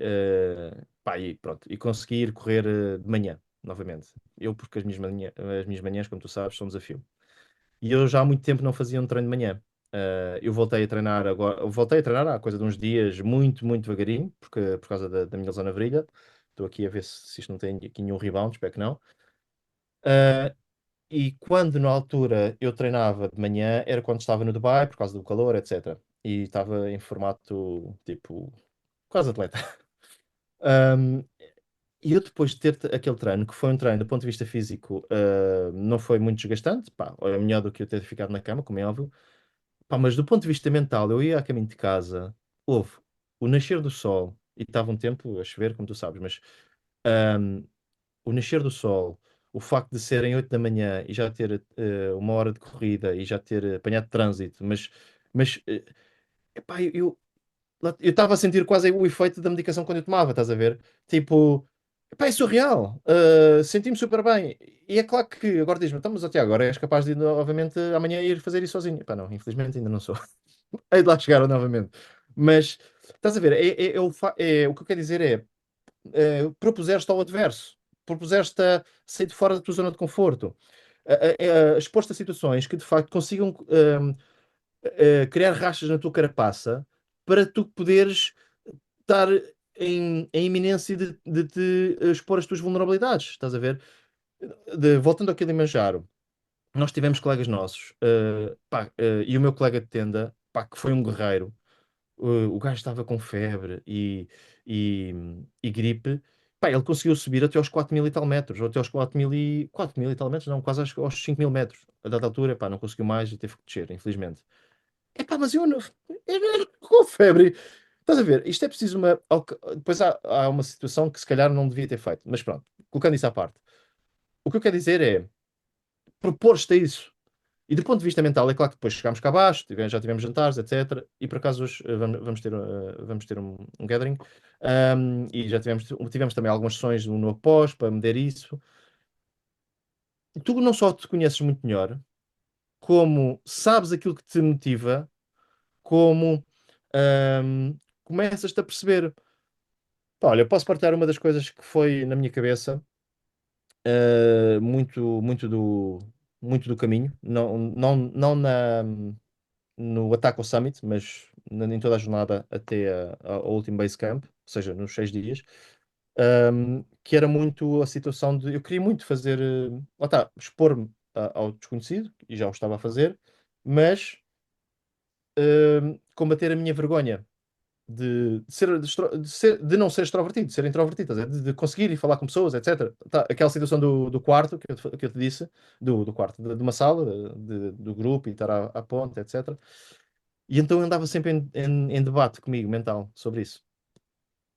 pá, e pronto, e consegui ir correr de manhã, novamente. Eu, porque as minhas manhãs, como tu sabes, são um desafio. E eu já há muito tempo não fazia um treino de manhã. Eu voltei a treinar agora, voltei a treinar há coisa de uns dias, muito, muito devagarinho, por causa da minha lesão na virilha. Estou aqui a ver se isto não tem aqui nenhum rebound, espero que não. Ah, e quando na altura eu treinava de manhã, era quando estava no Dubai, por causa do calor, etc. E estava em formato tipo quase atleta. Um, e eu depois de ter aquele treino, que foi um treino do ponto de vista físico, não foi muito desgastante, pá, é melhor do que eu ter ficado na cama, como é óbvio, pá, mas do ponto de vista mental, eu ia a caminho de casa, houve o nascer do sol, e estava um tempo a chover, como tu sabes, mas um, o nascer do sol, o facto de serem 8 da manhã e já ter uma hora de corrida e já ter apanhado trânsito, mas epá, eu estava a sentir quase o efeito da medicação quando eu tomava, estás a ver? Tipo, pá, é surreal. Senti-me super bem. E é claro que agora diz-me, então, mas até agora és capaz de, novamente, amanhã ir fazer isso sozinho. Pá, não, infelizmente ainda não sou. Hei de lá chegar novamente. Mas, Estás a ver? O que eu quero dizer propuseste ao adverso, propuseste a sair de fora da tua zona de conforto, expor-te a situações que de facto consigam criar rachas na tua carapaça para tu poderes estar em iminência de te expor as tuas vulnerabilidades, estás a ver? Voltando ao Kilimanjaro, nós tivemos colegas nossos, pá, e o meu colega de tenda, pá, que foi um guerreiro, o gajo estava com febre e, e gripe. Pá, ele conseguiu subir até aos 4.000 e tal metros, ou até aos 4.000 e tal metros, não, quase aos 5.000 metros. A dada altura, pá, não conseguiu mais e teve que descer, infelizmente. Epá, mas eu não com febre. Estás a ver? Isto é preciso uma. Depois há uma situação que se calhar não devia ter feito, mas pronto, colocando isso à parte. O que eu quero dizer é propor-te a isso. E do ponto de vista mental, é claro que depois chegámos cá abaixo, já tivemos jantares, etc. E por acaso hoje vamos ter um gathering. E já tivemos também algumas sessões no após para medir isso. Tu não só te conheces muito melhor, como sabes aquilo que te motiva, como começas-te a perceber. Pá, olha, eu posso partilhar uma das coisas que foi na minha cabeça, muito, muito do caminho, no Ataque ao Summit, mas em toda a jornada até ao último base camp, ou seja, nos 6 dias, que era muito a situação de eu queria muito fazer, lá está, expor-me ao desconhecido, e já o estava a fazer, mas combater a minha vergonha de não ser extrovertido, de ser introvertido, estás a ver? De conseguir ir falar com pessoas, etc. Tá, aquela situação do quarto que eu te disse, do quarto, de uma sala, do grupo e estar à ponte, etc. E então eu andava sempre em debate comigo, mental, sobre isso.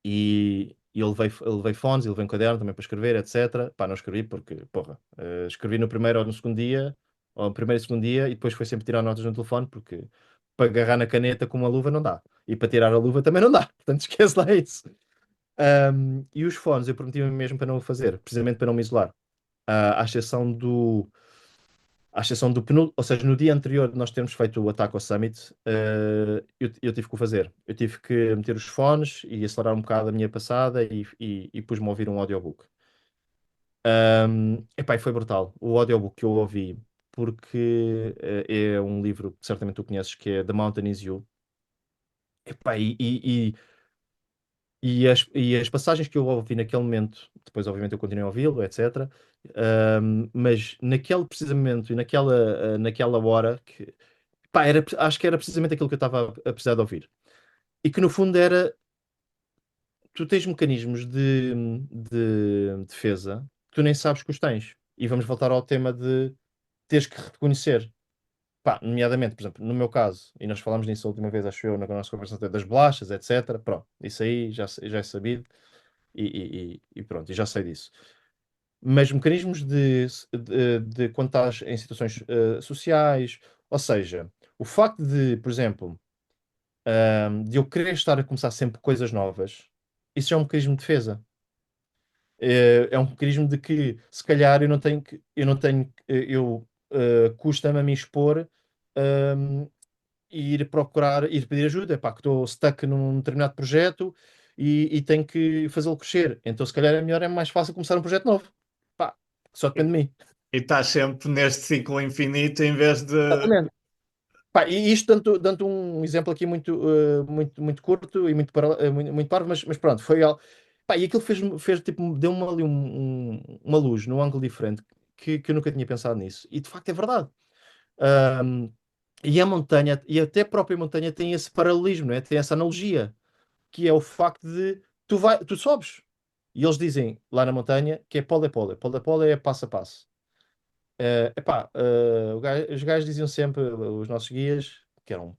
E eu levei fones, eu levei um caderno também para escrever, etc. Pá, não escrevi porque, porra, escrevi no primeiro ou no segundo dia, ou no primeiro e segundo dia, e depois foi sempre tirar notas no telefone, porque para agarrar na caneta com uma luva não dá. E para tirar a luva também não dá. Portanto, esquece lá isso. E os fones, eu prometi-me mesmo para não o fazer, precisamente para não me isolar. À exceção ou seja, no dia anterior de nós termos feito o ataque ao Summit, eu tive que o fazer. Eu tive que meter os fones e acelerar um bocado a minha passada e pus-me a ouvir um audiobook. Epá, e foi brutal. O audiobook que eu ouvi, porque é um livro que certamente tu conheces, que é The Mountain Is You. Epá, e as passagens que eu ouvi naquele momento, depois obviamente eu continuei a ouvi-lo, etc. Mas naquele precisamente e naquela hora pá, acho que era precisamente aquilo que eu estava a precisar de ouvir. E que no fundo era, tu tens mecanismos de defesa que tu nem sabes que os tens. E vamos voltar ao tema de teres que reconhecer. Pá, nomeadamente, por exemplo, no meu caso, e nós falámos nisso a última vez, acho eu, na nossa conversa das bolachas, etc. Pronto, isso aí já é sabido e pronto, e já sei disso. Mas mecanismos de quando estás em situações sociais, ou seja, o facto de, por exemplo, de eu querer estar a começar sempre coisas novas, isso já é um mecanismo de defesa. É um mecanismo de que se calhar custa-me a mim expor, um, e ir procurar, ir pedir ajuda, pá, que estou stuck num determinado projeto e tenho que fazê-lo crescer. Então, se calhar é mais fácil começar um projeto novo. Pá, só depende de mim. E estás sempre neste ciclo infinito em vez de. Exatamente. Pá, e isto dando um exemplo aqui muito, muito, muito curto e muito parvo, mas pronto, foi algo. Pá, e aquilo fez tipo, deu-me ali uma luz num ângulo diferente que eu nunca tinha pensado nisso. E de facto é verdade. Ahm, e a montanha, e até a própria montanha tem esse paralelismo, né? Tem essa analogia, que é o facto de tu sobes. E eles dizem lá na montanha que é pole a pole. Pole a pole é passo a passo. Epá, os gajos diziam sempre, os nossos guias, que eram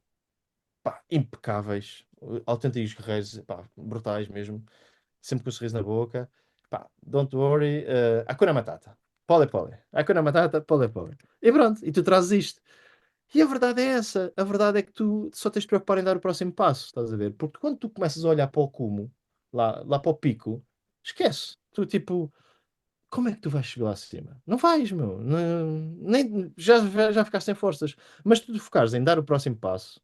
pá, impecáveis, autênticos guerreiros, pá, brutais mesmo, sempre com um sorriso na boca. Pá, don't worry, Hakuna Matata, pole pole, Hakuna Matata, pole pole. E pronto, e tu trazes isto. E a verdade é essa, a verdade é que tu só tens de preocupar em dar o próximo passo, estás a ver? Porque quando tu começas a olhar para o cume, lá para o pico, esquece. Tu tipo, como é que tu vais chegar lá acima? Não vais, meu. Nem, já ficaste sem forças. Mas se tu focares em dar o próximo passo,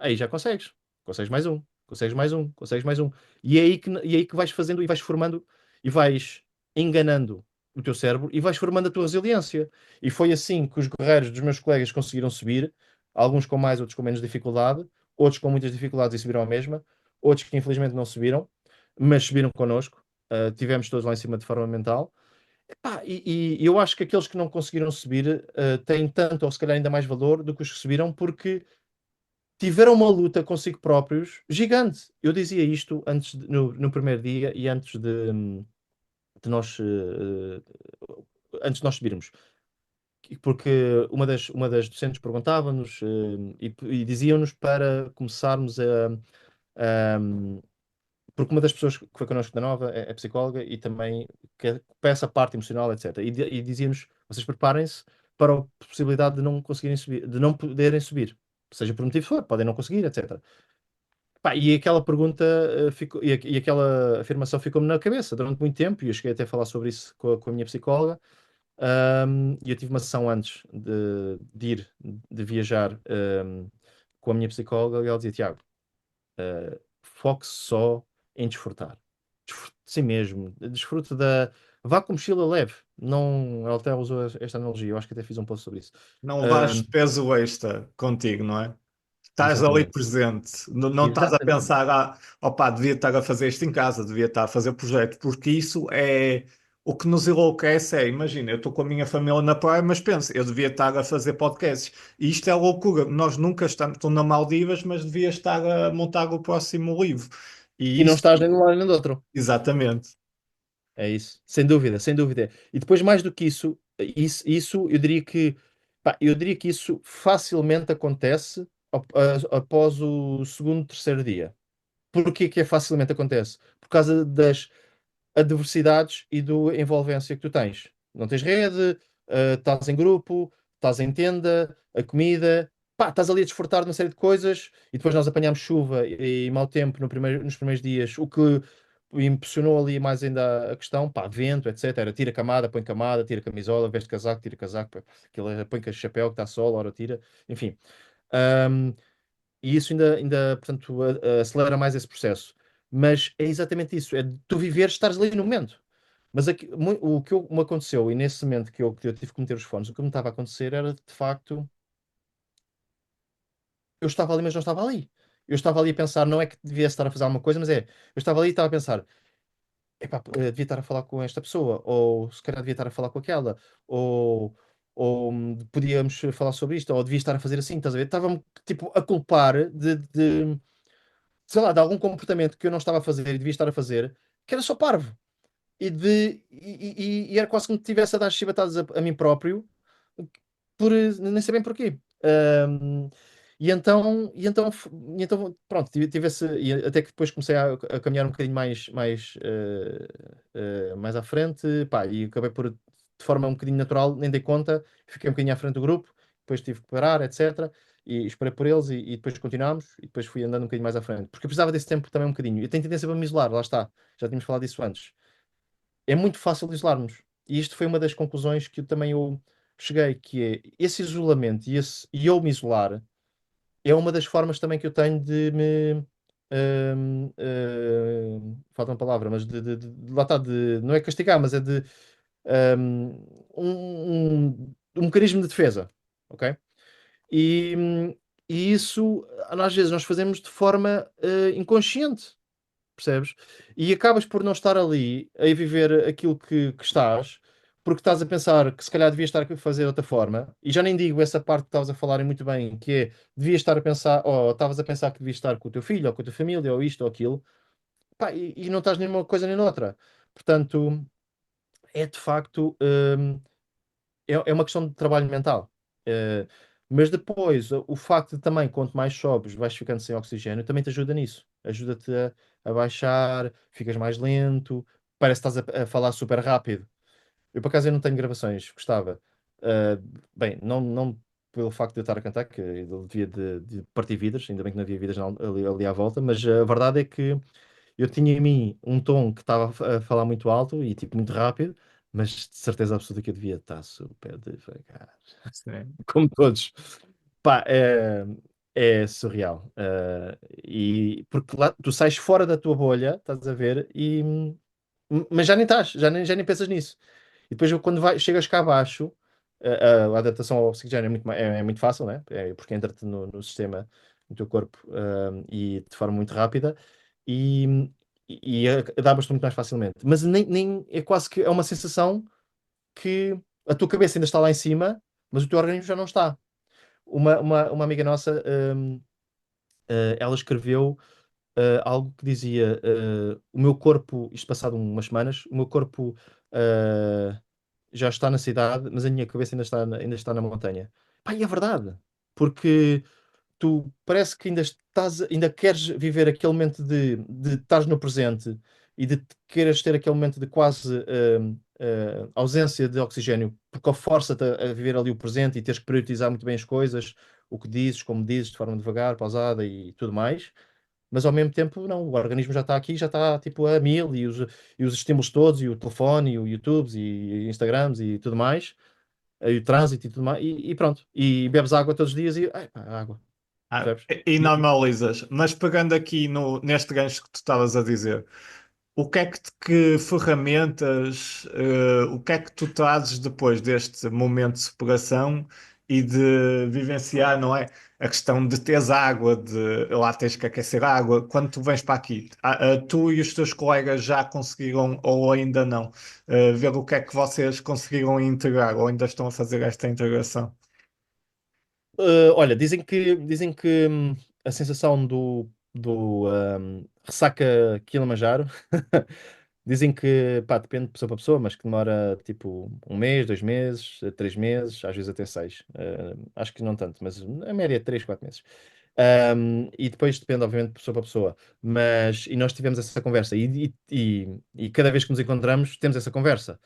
aí já consegues. consegues mais um, consegues mais um, consegues mais um. E é aí que vais fazendo e vais formando e vais enganando o teu cérebro e vais formando a tua resiliência. E foi assim que os guerreiros dos meus colegas conseguiram subir, alguns com mais, outros com menos dificuldade, outros com muitas dificuldades e subiram à mesma, outros que infelizmente não subiram, mas subiram connosco. Tivemos todos lá em cima de forma mental. Epá, e eu acho que aqueles que não conseguiram subir têm tanto ou se calhar ainda mais valor do que os que subiram porque tiveram uma luta consigo próprios gigante. Eu dizia isto no primeiro dia e de nós antes de nós subirmos. Porque uma das docentes perguntava-nos e diziam-nos para começarmos a, porque uma das pessoas que foi connosco da Nova é psicóloga e também para essa parte emocional, etc. E dizia-nos: vocês preparem-se para a possibilidade de não conseguirem subir, de não poderem subir, seja por motivo for, podem não conseguir, etc. Pá, e aquela pergunta e aquela afirmação ficou-me na cabeça durante muito tempo, e eu cheguei até a falar sobre isso com a minha psicóloga. E eu tive uma sessão antes de ir, de viajar, com a minha psicóloga, e ela dizia: Tiago, foque só em desfrutar. Desfrute de si mesmo, desfrute da. Vá com mochila leve. Não, ela até usou esta analogia, eu acho que até fiz um post sobre isso. Não levares Ahm, peso extra contigo, não é? Estás ali exatamente. presente, não estás a Exatamente. pensar, opá, devia estar a fazer isto em casa, devia estar a fazer projeto, porque isso é o que nos enlouquece. Imagina, eu estou com a minha família na praia, mas penso, eu devia estar a fazer podcasts. E isto é loucura. Nós nunca estamos, estou na Maldivas, mas devia estar a montar o próximo livro. E E não isso, estás nem de um lado nem do outro. exatamente, É isso, sem dúvida, sem dúvida. E depois, mais do que isso eu diria que isso facilmente acontece após o segundo, terceiro dia. Porquê que facilmente acontece? Por causa das adversidades e do envolvência que tu tens. Não tens rede, estás em grupo, estás em tenda, a comida, pá, estás ali a desfrutar de uma série de coisas e depois nós apanhámos chuva e mau tempo nos primeiros dias, o que impulsionou ali mais ainda a questão, pá, vento, etc. Era camada, tira camisola, veste casaco, tira casaco, pá, põe chapéu que está sol, ora tira, enfim. Ahm, e isso ainda portanto, acelera mais esse processo. Mas é exatamente isso, é de tu viveres, estares ali no momento. Mas o que me aconteceu, e nesse momento que eu tive que meter os fones, o que me estava a acontecer era, de facto, eu estava ali, mas não estava ali. Eu estava ali a pensar, não é que devia estar a fazer alguma coisa, mas eu estava ali e estava a pensar, epá, devia estar a falar com esta pessoa, ou se calhar devia estar a falar com aquela, ou, ou podíamos falar sobre isto, ou devia estar a fazer assim, estás a ver? Estava-me, tipo, a culpar sei lá, de algum comportamento que eu não estava a fazer e devia estar a fazer, que era só parvo. E era quase como se estivesse a dar chibatadas a mim próprio, por nem sei bem porquê. Ahm, e então, pronto, tive e até que depois comecei a caminhar um bocadinho mais à frente, pá, e acabei por, de forma um bocadinho natural, nem dei conta, fiquei um bocadinho à frente do grupo, depois tive que parar, etc. E esperei por eles e depois continuámos, e depois fui andando um bocadinho mais à frente, porque eu precisava desse tempo também um bocadinho. Eu tenho tendência para me isolar, lá está, já tínhamos falado disso antes. É muito fácil de isolarmos. E isto foi uma das conclusões que eu cheguei, que é esse isolamento e eu me isolar é uma das formas também que eu tenho de me falta uma palavra, mas lá está, não é castigar, mas é de um mecanismo de defesa, ok? E, hum, e isso às vezes nós fazemos de forma inconsciente, percebes? E acabas por não estar ali a viver aquilo que estás, porque estás a pensar que se calhar devias estar a fazer de outra forma, e já nem digo essa parte que estavas a falar muito bem, que é devias estar a pensar, ou estavas a pensar que devias estar com o teu filho, ou com a tua família, ou isto ou aquilo, pá, e não estás nem numa coisa nem noutra. Portanto, é de facto, é uma questão de trabalho mental. Eh, mas depois, o facto de também, quanto mais sobes, vais ficando sem oxigênio, também te ajuda nisso. Ajuda-te a baixar, ficas mais lento, parece que estás a falar super rápido. Eu, por acaso, eu não tenho gravações, gostava. Eh, bem, não pelo facto de eu estar a cantar, que eu devia de partir vidas, ainda bem que não havia vidas ali à volta, mas a verdade é que eu tinha em mim um tom que estava a falar muito alto e tipo muito rápido, mas de certeza absoluta que eu devia estar super devagar, sim. como todos. Pá, é surreal. E porque lá tu sais fora da tua bolha, estás a ver, mas já nem estás, já nem pensas nisso. E depois quando chegas cá abaixo, a adaptação ao oxigênio é muito fácil, né? Porque entra-te no sistema, no teu corpo, e de forma muito rápida e, e adaptas-te muito mais facilmente. Mas nem é quase que é uma sensação que a tua cabeça ainda está lá em cima, mas o teu organismo já não está. Uma amiga nossa, ela escreveu algo que dizia: o meu corpo, isto passado umas semanas, o meu corpo uh, já está na cidade, mas a minha cabeça ainda está na montanha. Pá, e é verdade, porque tu parece que ainda queres viver aquele momento de estás no presente e de queres ter aquele momento de quase ausência de oxigênio, porque força-te a viver ali o presente e teres que priorizar muito bem as coisas, o que dizes, como dizes, de forma devagar, pausada e tudo mais. Mas ao mesmo tempo, não, o organismo já está aqui, já está tipo a mil, e os estímulos todos, e o telefone, e o YouTube, e Instagrams, e tudo mais, e o trânsito e tudo mais, e pronto. E bebes água todos os dias e, ai, pá, água, percebes? E normalizas. Mas pegando aqui neste gancho que tu estavas a dizer, que ferramentas, o que é que tu trazes depois deste momento de superação e de vivenciar, não é? A questão de teres água, de lá tens que aquecer a água. Quando tu vens para aqui, tu e os teus colegas já conseguiram, ou ainda não, ver o que é que vocês conseguiram integrar, ou ainda estão a fazer esta integração? Olha, dizem que a sensação do ressaca Kilimanjaro, dizem que, pá, depende de pessoa para pessoa, mas que demora tipo um mês, 2 meses, 3 meses, às vezes até seis. Acho que não tanto, mas a média é 3, 4 meses. E depois depende, obviamente, de pessoa para pessoa. E nós tivemos essa conversa e cada vez que nos encontramos temos essa conversa.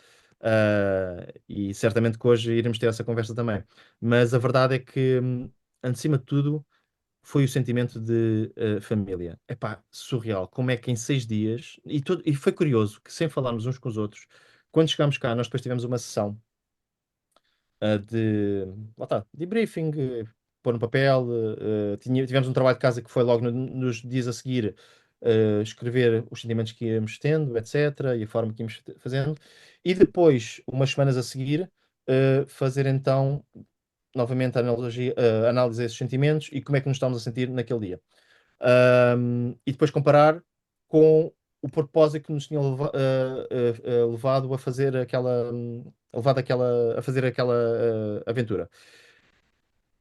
E certamente que hoje iremos ter essa conversa também. Mas a verdade é que, acima de tudo, foi o sentimento de família. Epá, surreal. Como é que em 6 dias, e foi curioso que sem falarmos uns com os outros, quando chegámos cá, nós depois tivemos uma sessão lá está, de briefing, pôr no papel. Tivemos um trabalho de casa que foi logo nos dias a seguir, escrever os sentimentos que íamos tendo, etc., e a forma que íamos fazendo. E depois, umas semanas a seguir, fazer então novamente a análise desses sentimentos e como é que nos estamos a sentir naquele dia. E depois comparar com o propósito que nos tinha levado a fazer aquela aventura.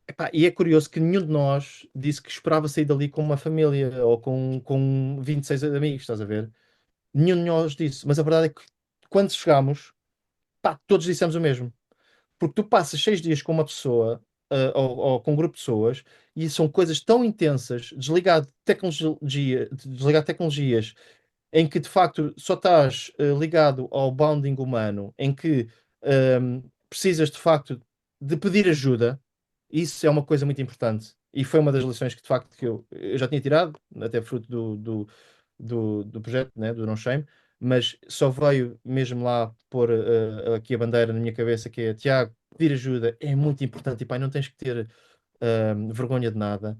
Epá, e é curioso que nenhum de nós disse que esperava sair dali com uma família ou com 26 amigos, estás a ver? Nenhum de nós disse, mas a verdade é que quando chegámos, pá, todos dissemos o mesmo. Porque tu passas 6 dias com uma pessoa, ou com um grupo de pessoas, e são coisas tão intensas, desligado de tecnologias, em que de facto só estás ligado ao bonding humano, em que precisas de facto de pedir ajuda. Isso é uma coisa muito importante. E foi uma das lições que de facto que eu já tinha tirado, até fruto do projeto, né, do No Shame, mas só veio mesmo lá pôr aqui a bandeira na minha cabeça, que é: Tiago, pedir ajuda é muito importante, e pá, não tens que ter vergonha de nada.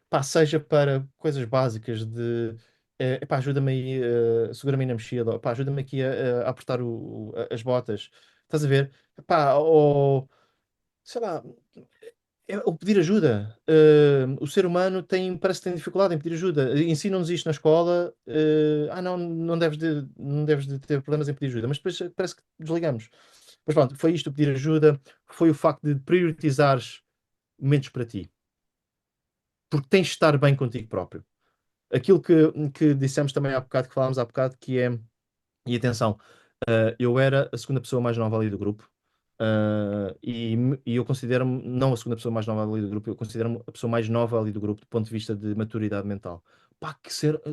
Pá, seja para coisas básicas de epá, ajuda-me aí, segura-me aí na mochila, pá, ajuda-me aqui a apertar as botas, estás a ver? Epá, ou sei lá, o pedir ajuda. O ser humano parece que tem dificuldade em pedir ajuda. Ensinam-nos isto na escola. Não, não deves de ter problemas em pedir ajuda, mas depois parece que desligamos. Mas pronto, foi isto, o pedir ajuda, foi o facto de prioritizares momentos para ti, porque tens de estar bem contigo próprio. Aquilo que dissemos também há bocado, que falámos há bocado, que é, e atenção, eu era a segunda pessoa mais nova ali do grupo. E eu considero-me, não a segunda pessoa mais nova ali do grupo, eu considero-me a pessoa mais nova ali do grupo do ponto de vista de maturidade mental. Pá,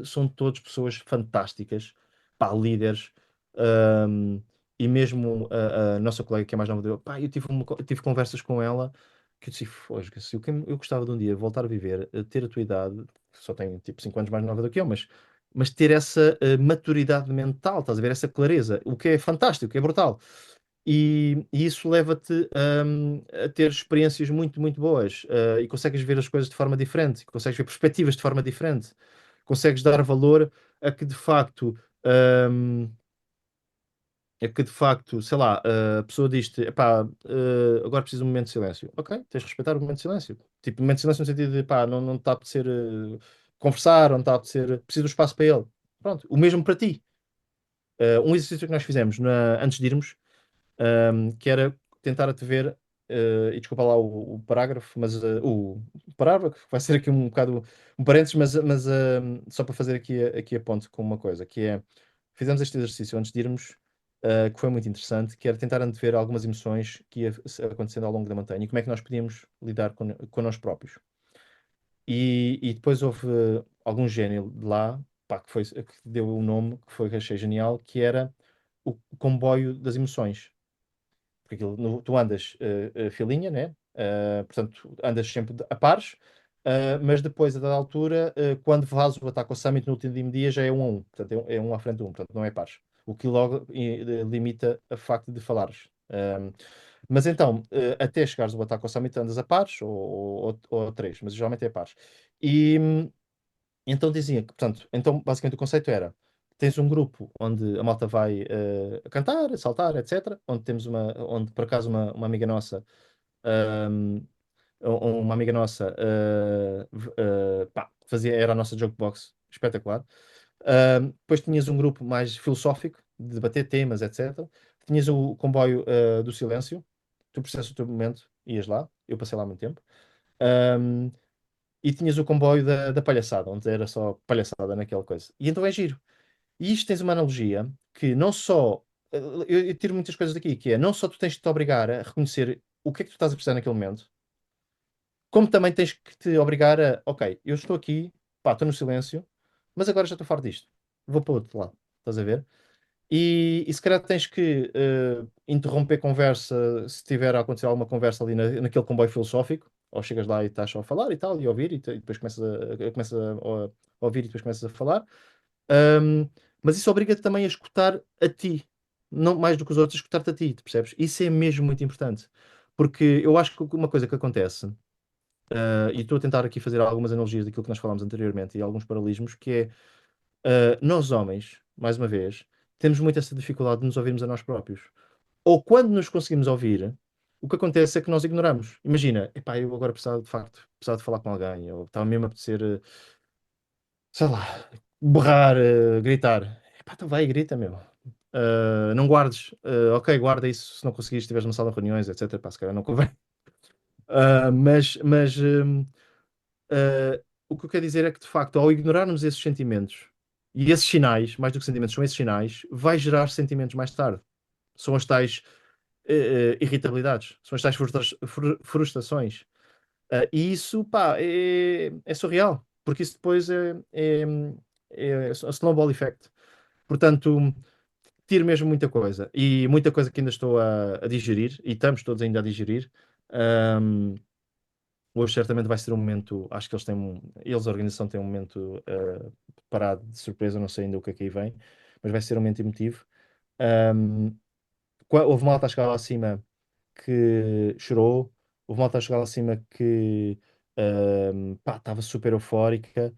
são todos pessoas fantásticas, pá, líderes. ahm, e mesmo a nossa colega que é mais nova do grupo, pá, eu tive conversas com ela que eu disse: Fosga, se eu gostava de um dia voltar a viver, ter a tua idade, que só tenho tipo 5 anos mais nova do que eu, mas ter essa maturidade mental, estás a ver, essa clareza, o que é fantástico, o que é brutal. E isso leva-te a ter experiências muito, muito boas, e consegues ver as coisas de forma diferente, consegues ver perspectivas de forma diferente, consegues dar valor a que de facto, hum, sei lá, a pessoa diz-te, epá, agora preciso de um momento de silêncio. Ok, tens de respeitar o momento de silêncio. Tipo, um momento de silêncio no sentido de, pá, não está a apetecer conversar, não está a apetecer, preciso de espaço para ele. Pronto, o mesmo para ti. Um exercício que nós fizemos antes de irmos, que era tentar a te ver, e desculpa lá o parágrafo, mas o parágrafo, que vai ser aqui um bocado um parênteses, mas só para fazer aqui a ponto com uma coisa, que é, fizemos este exercício antes de irmos, que foi muito interessante, que era tentar antever algumas emoções que ia acontecendo ao longo da montanha e como é que nós podíamos lidar com nós próprios. E depois houve algum gênio de lá, pá, que deu o nome, que foi que achei genial, que era o comboio das emoções. Porque aquilo, tu andas filinha, né? Portanto, andas sempre a pares, mas depois, a dada altura, quando fazes o ataque ao summit no último dia, já é um a um. Portanto, é um à frente de um, portanto, não é pares. O que logo limita a facto de falares. Mas então, até chegares ao ataque ao summit, andas a pares ou a três, mas geralmente é a pares. E então dizia que, portanto, então basicamente o conceito era: tens um grupo onde a malta vai a cantar, a saltar, etc. Onde por acaso uma amiga nossa, ahm, uma amiga nossa pá, era a nossa jokebox, espetacular. Depois tinhas um grupo mais filosófico, de debater temas, etc. Tinhas o comboio do silêncio, tu precisas o teu momento, ias lá, eu passei lá muito tempo. Ahm, e tinhas o comboio da palhaçada, onde era só palhaçada naquela coisa. E então é giro. E isto tens uma analogia que não só. Eu tiro muitas coisas daqui, que é não só tu tens de te obrigar a reconhecer o que é que tu estás a precisar naquele momento, como também tens que te obrigar a, ok, eu estou aqui, pá, estou no silêncio, mas agora já estou farto disto. Vou para o outro lado. Estás a ver? E se calhar tens que interromper conversa se tiver a acontecer alguma conversa ali naquele comboio filosófico, ou chegas lá e estás só a falar e tal, e a ouvir, e depois começas a ouvir e depois começas a falar. Ahm, mas isso obriga-te também a escutar a ti, não mais do que os outros, a escutar-te a ti, tu percebes? Isso é mesmo muito importante, porque eu acho que uma coisa que acontece, e estou a tentar aqui fazer algumas analogias daquilo que nós falámos anteriormente e alguns paralelismos, que é nós homens, mais uma vez, temos muito essa dificuldade de nos ouvirmos a nós próprios. Ou quando nos conseguimos ouvir, o que acontece é que nós ignoramos. Imagina, epá, eu agora precisava de facto, precisava de falar com alguém, ou estava mesmo a apetecer, sei lá, berrar, gritar. Epá, então vai e grita, meu. Não guardes. Ok, guarda isso se não conseguires, estiveres numa sala de reuniões, etc. Pá, se calhar não convém. Mas o que eu quero dizer é que, de facto, ao ignorarmos esses sentimentos e esses sinais, mais do que sentimentos, são esses sinais, vai gerar sentimentos mais tarde. São as tais irritabilidades, são as tais frustrações. E isso, pá, é surreal, porque isso depois é a snowball effect. Portanto, tiro mesmo muita coisa e muita coisa que ainda estou a digerir e estamos todos ainda a digerir. Ahm, Hoje certamente vai ser um momento, acho que eles, a organização, tem um momento preparado de surpresa, não sei ainda o que é que aí vem, mas vai ser um momento emotivo. Ahm, Houve malta a chegar lá acima que chorou, houve malta a chegar lá acima que pá, estava super eufórica.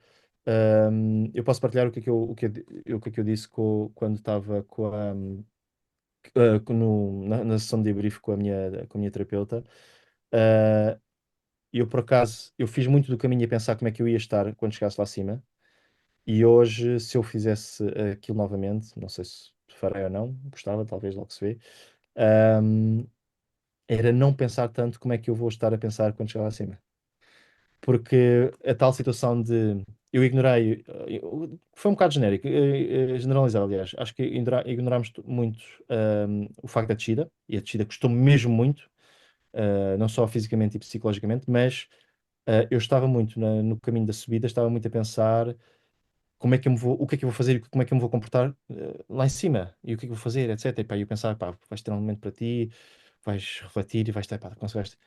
Eu posso partilhar o que é que eu disse quando estava na sessão de debrief com a minha terapeuta. Ah, eu, por acaso, eu fiz muito do caminho a pensar como é que eu ia estar quando chegasse lá acima. E hoje, se eu fizesse aquilo novamente, não sei se farei ou não, gostava, talvez logo se vê, ahm, era não pensar tanto como é que eu vou estar a pensar quando chegar lá acima. Porque a tal situação de eu ignorei, foi um bocado genérico, generalizado, aliás. Acho que ignorámos muito o facto da descida, e a descida custou-me mesmo muito, não só fisicamente e psicologicamente, mas eu estava muito no caminho da subida, estava muito a pensar como é que eu me vou, o que é que eu vou fazer e como é que eu me vou comportar lá em cima e o que é que eu vou fazer, etc. E pá, eu pensar, pá, vais ter um momento para ti, vais refletir e vais ter, pá, conseguiste.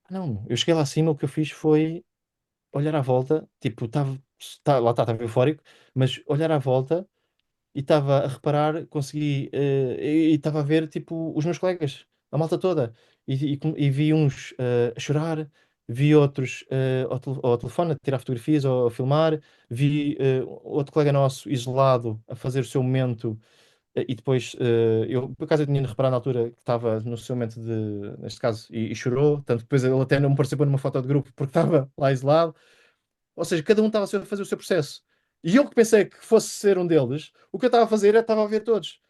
Não, eu cheguei lá acima, o que eu fiz foi olhar à volta, tipo, lá está, estava eufórico, mas olhar à volta e estava a reparar, consegui, e estava a ver, tipo, os meus colegas, a malta toda, e vi uns a chorar, vi outros ao telefone a tirar fotografias ou a filmar, vi outro colega nosso isolado a fazer o seu momento, e depois eu, por acaso, eu tinha de reparar na altura que estava no seu momento de, neste caso, e chorou, tanto que depois ele até não me participou numa foto de grupo porque estava lá isolado. Ou seja, cada um estava a fazer o seu processo. E eu que pensei que fosse ser um deles, o que eu estava a fazer era estava a ver todos.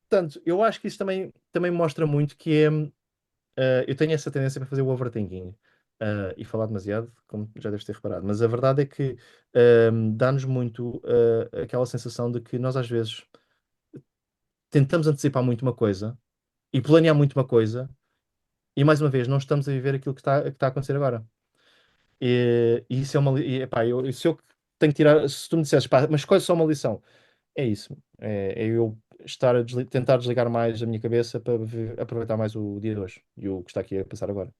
Portanto, eu acho que isso também mostra muito que é. Eu tenho essa tendência para fazer o overthinking e falar demasiado, como já deves ter reparado. Mas a verdade é que dá-nos muito aquela sensação de que nós, às vezes, tentamos antecipar muito uma coisa e planear muito uma coisa, e mais uma vez, não estamos a viver aquilo que está a acontecer agora. E isso é uma. Epá, se eu tenho que tirar. Se tu me dissesses, pá, mas escolhe só uma lição. É isso. É eu estar tentar desligar mais a minha cabeça para aproveitar mais o dia de hoje e o que está aqui a passar agora.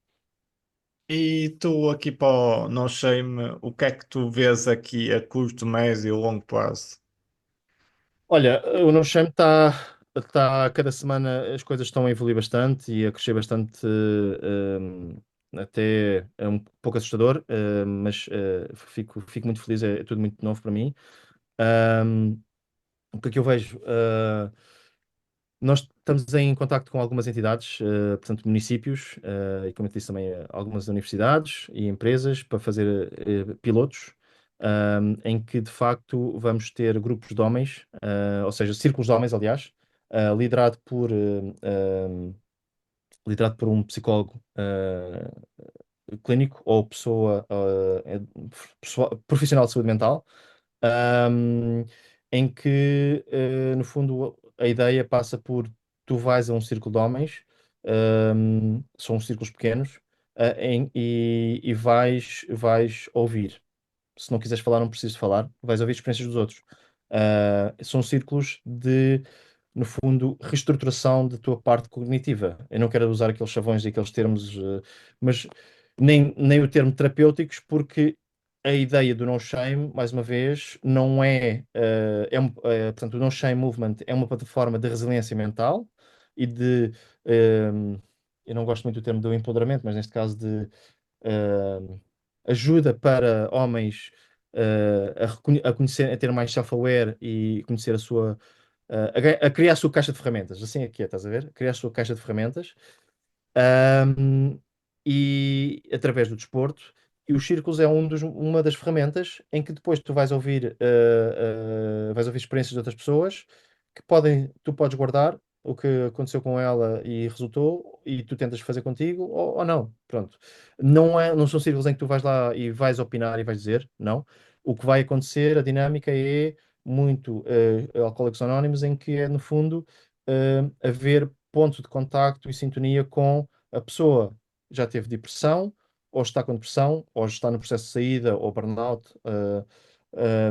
E tu aqui para o No Shame, o que é que tu vês aqui a curto, médio e longo prazo? Olha, o No Shame cada semana as coisas estão a evoluir bastante e a crescer bastante, até é um pouco assustador, mas fico muito feliz, é tudo muito novo para mim. Um, o que é que eu vejo? Nós estamos em contacto com algumas entidades, portanto, municípios, e como eu disse também, algumas universidades e empresas para fazer pilotos, em que de facto vamos ter grupos de homens, ou seja, círculos de homens, aliás, ah, liderado por, liderado por um psicólogo clínico ou profissional de saúde mental, ahm, em que, no fundo, a ideia passa por tu vais a um círculo de homens, são círculos pequenos, e vais ouvir. Se não quiseres falar, não precisas falar, vais ouvir experiências dos outros. São círculos de, no fundo, reestruturação da tua parte cognitiva. Eu não quero usar aqueles chavões e aqueles termos, mas nem o termo terapêuticos, porque a ideia do No Shame, mais uma vez, não portanto, o No Shame Movement é uma plataforma de resiliência mental e de, eh, eu não gosto muito do termo do empoderamento, mas neste caso de eh, ajuda para homens a conhecer, a ter mais self-aware e conhecer a criar a sua caixa de ferramentas. Assim é que é, estás a ver? Criar a sua caixa de ferramentas, ahm, e através do desporto. E os círculos é uma das ferramentas em que depois tu vais ouvir experiências de outras pessoas que tu podes guardar o que aconteceu com ela e resultou, e tu tentas fazer contigo ou não. Pronto. Não são círculos em que tu vais lá e vais opinar e vais dizer, não. O que vai acontecer, a dinâmica é muito Alcoólicos Anónimos, em que é, no fundo, haver ponto de contacto e sintonia com a pessoa já teve depressão, ou está com depressão, ou está no processo de saída, ou burnout,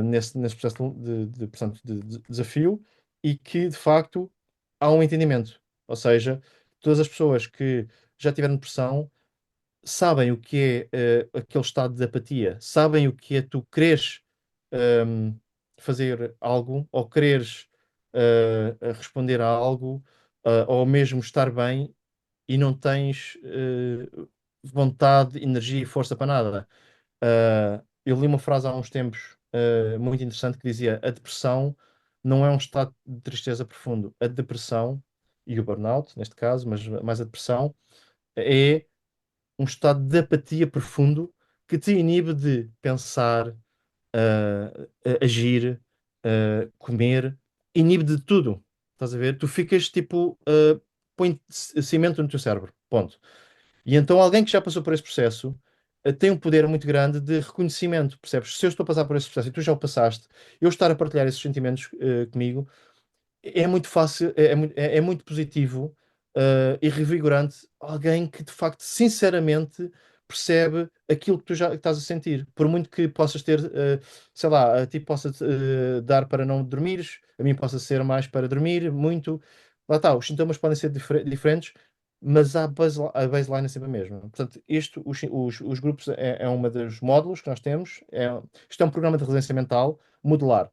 nesse processo portanto, de desafio, e que de facto há um entendimento. Ou seja, todas as pessoas que já tiveram depressão sabem o que é aquele estado de apatia, sabem o que é tu quereres ehm, fazer algo, ou quereres responder a algo, ou mesmo estar bem e não tens vontade, energia e força para nada. Eu li uma frase há uns tempos muito interessante que dizia: a depressão não é um estado de tristeza profundo. A depressão, e o burnout, neste caso, mas mais a depressão, é um estado de apatia profundo que te inibe de pensar, agir, comer, inibe de tudo. Estás a ver? Tu ficas tipo, põe cimento no teu cérebro. Ponto. E então alguém que já passou por esse processo tem um poder muito grande de reconhecimento, percebes? Se eu estou a passar por esse processo e tu já o passaste, eu estar a partilhar esses sentimentos comigo é muito fácil, é muito positivo, e revigorante alguém que de facto, sinceramente, percebe aquilo que tu já estás a sentir. Por muito que possas ter, sei lá, a ti possa dar para não dormires, a mim possa ser mais para dormir, muito. Lá está, os sintomas podem ser diferentes, mas a baseline é sempre a mesma. Portanto, os grupos é uma dos módulos que nós temos. Isto é um programa de resiliência mental modular.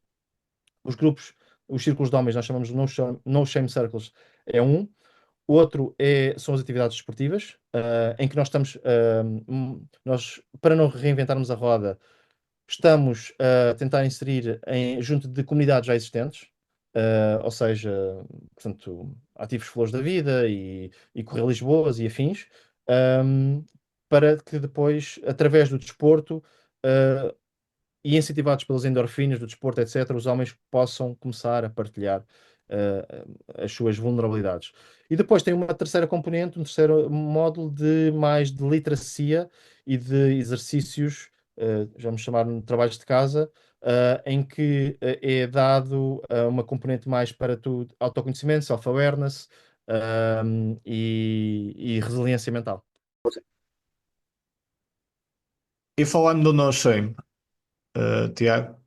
Os grupos os círculos de homens, nós chamamos de no shame circles, é um. Outro são as atividades desportivas, em que nós estamos, nós, para não reinventarmos a roda, estamos a tentar inserir junto de comunidades já existentes, ou seja, portanto, ativos flores da vida e correr Lisboas e afins, um, para que depois, através do desporto, uh, e incentivados pelas endorfinas do desporto, etc., os homens possam começar a partilhar as suas vulnerabilidades. E depois tem uma terceira componente, um terceiro módulo de mais de literacia e de exercícios, vamos chamar de trabalhos de casa, em que é dado uma componente mais para tu autoconhecimento, self-awareness, e resiliência mental. E falando do No Shame, Tiago,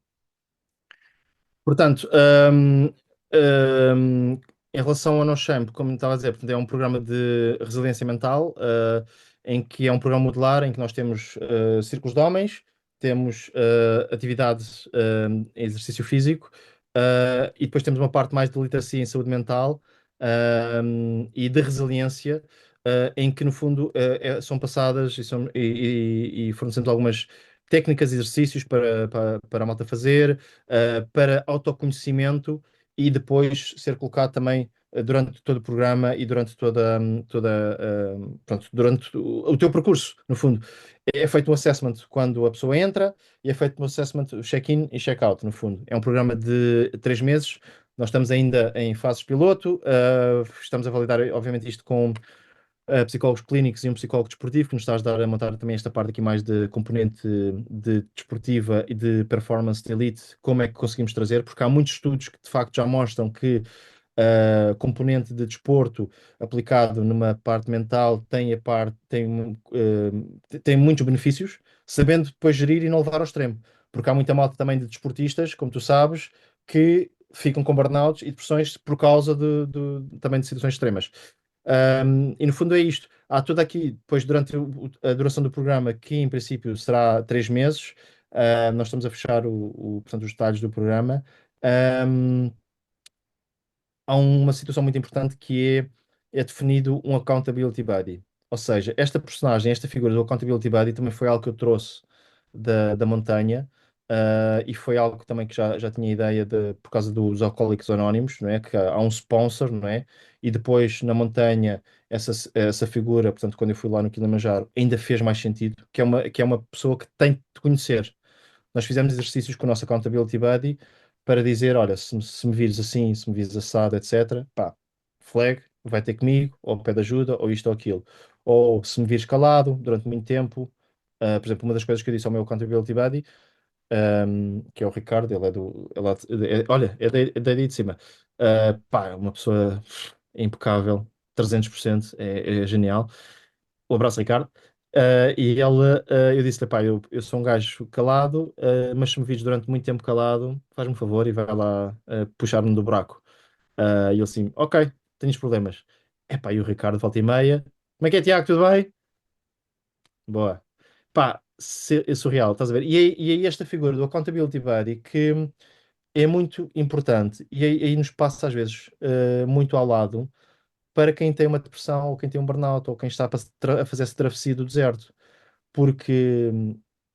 Portanto, em relação ao NoShame, como estava a dizer, portanto, é um programa de resiliência mental, em que é um programa modular, em que nós temos círculos de homens, temos atividades em exercício físico, e depois temos uma parte mais de literacia em saúde mental, e de resiliência, em que, no fundo, são passadas e fornecemos algumas técnicas, exercícios para a malta fazer, para autoconhecimento e depois ser colocado também durante todo o programa e durante pronto, durante o teu percurso, no fundo. É feito um assessment quando a pessoa entra e é feito um assessment check-in e check-out, no fundo. É um programa de 3 meses. Nós estamos ainda em fases piloto, estamos a validar, obviamente, isto com psicólogos clínicos e um psicólogo desportivo que nos está a ajudar a montar também esta parte aqui mais de componente de desportiva e de performance de elite, como é que conseguimos trazer, porque há muitos estudos que de facto já mostram que a componente de desporto aplicado numa parte mental tem muitos benefícios, sabendo depois gerir e não levar ao extremo, porque há muita malta também de desportistas, como tu sabes, que ficam com burnouts e depressões por causa também de situações extremas. E no fundo é isto. Há tudo aqui, depois, durante a duração do programa, que em princípio será 3 meses, nós estamos a fechar portanto, os detalhes do programa. Um, Há uma situação muito importante que é definido um accountability buddy. Ou seja, esta personagem, esta figura do accountability buddy também foi algo que eu trouxe da montanha, e foi algo também que já tinha ideia por causa dos Alcoólicos Anónimos, não é? Que há um sponsor, não é? E depois na montanha, essa figura, portanto, quando eu fui lá no Kilimanjaro, ainda fez mais sentido, que é uma pessoa que tem de conhecer. Nós fizemos exercícios com o nosso accountability buddy para dizer, olha, se me vires assim, se me vires assado, etc., pá, flag, vai ter comigo, ou pede ajuda, ou isto ou aquilo. Ou se me vires calado durante muito tempo, por exemplo, uma das coisas que eu disse ao meu accountability buddy, que é o Ricardo, ele é olha, é daí de cima. Pá, uma pessoa impecável, 300%, é genial. Um abraço, Ricardo. E ele, eu disse-lhe, pá, eu sou um gajo calado, mas se me vires durante muito tempo calado, faz-me um favor e vai lá puxar-me do buraco. E ele assim, ok, tens problemas. Epá, e o Ricardo, volta e meia. Como é que é, Tiago, tudo bem? Boa. Pá, é surreal, estás a ver? E aí esta figura do accountability buddy que é muito importante e aí nos passa às vezes muito ao lado para quem tem uma depressão ou quem tem um burnout ou quem está a fazer essa travessia do deserto porque,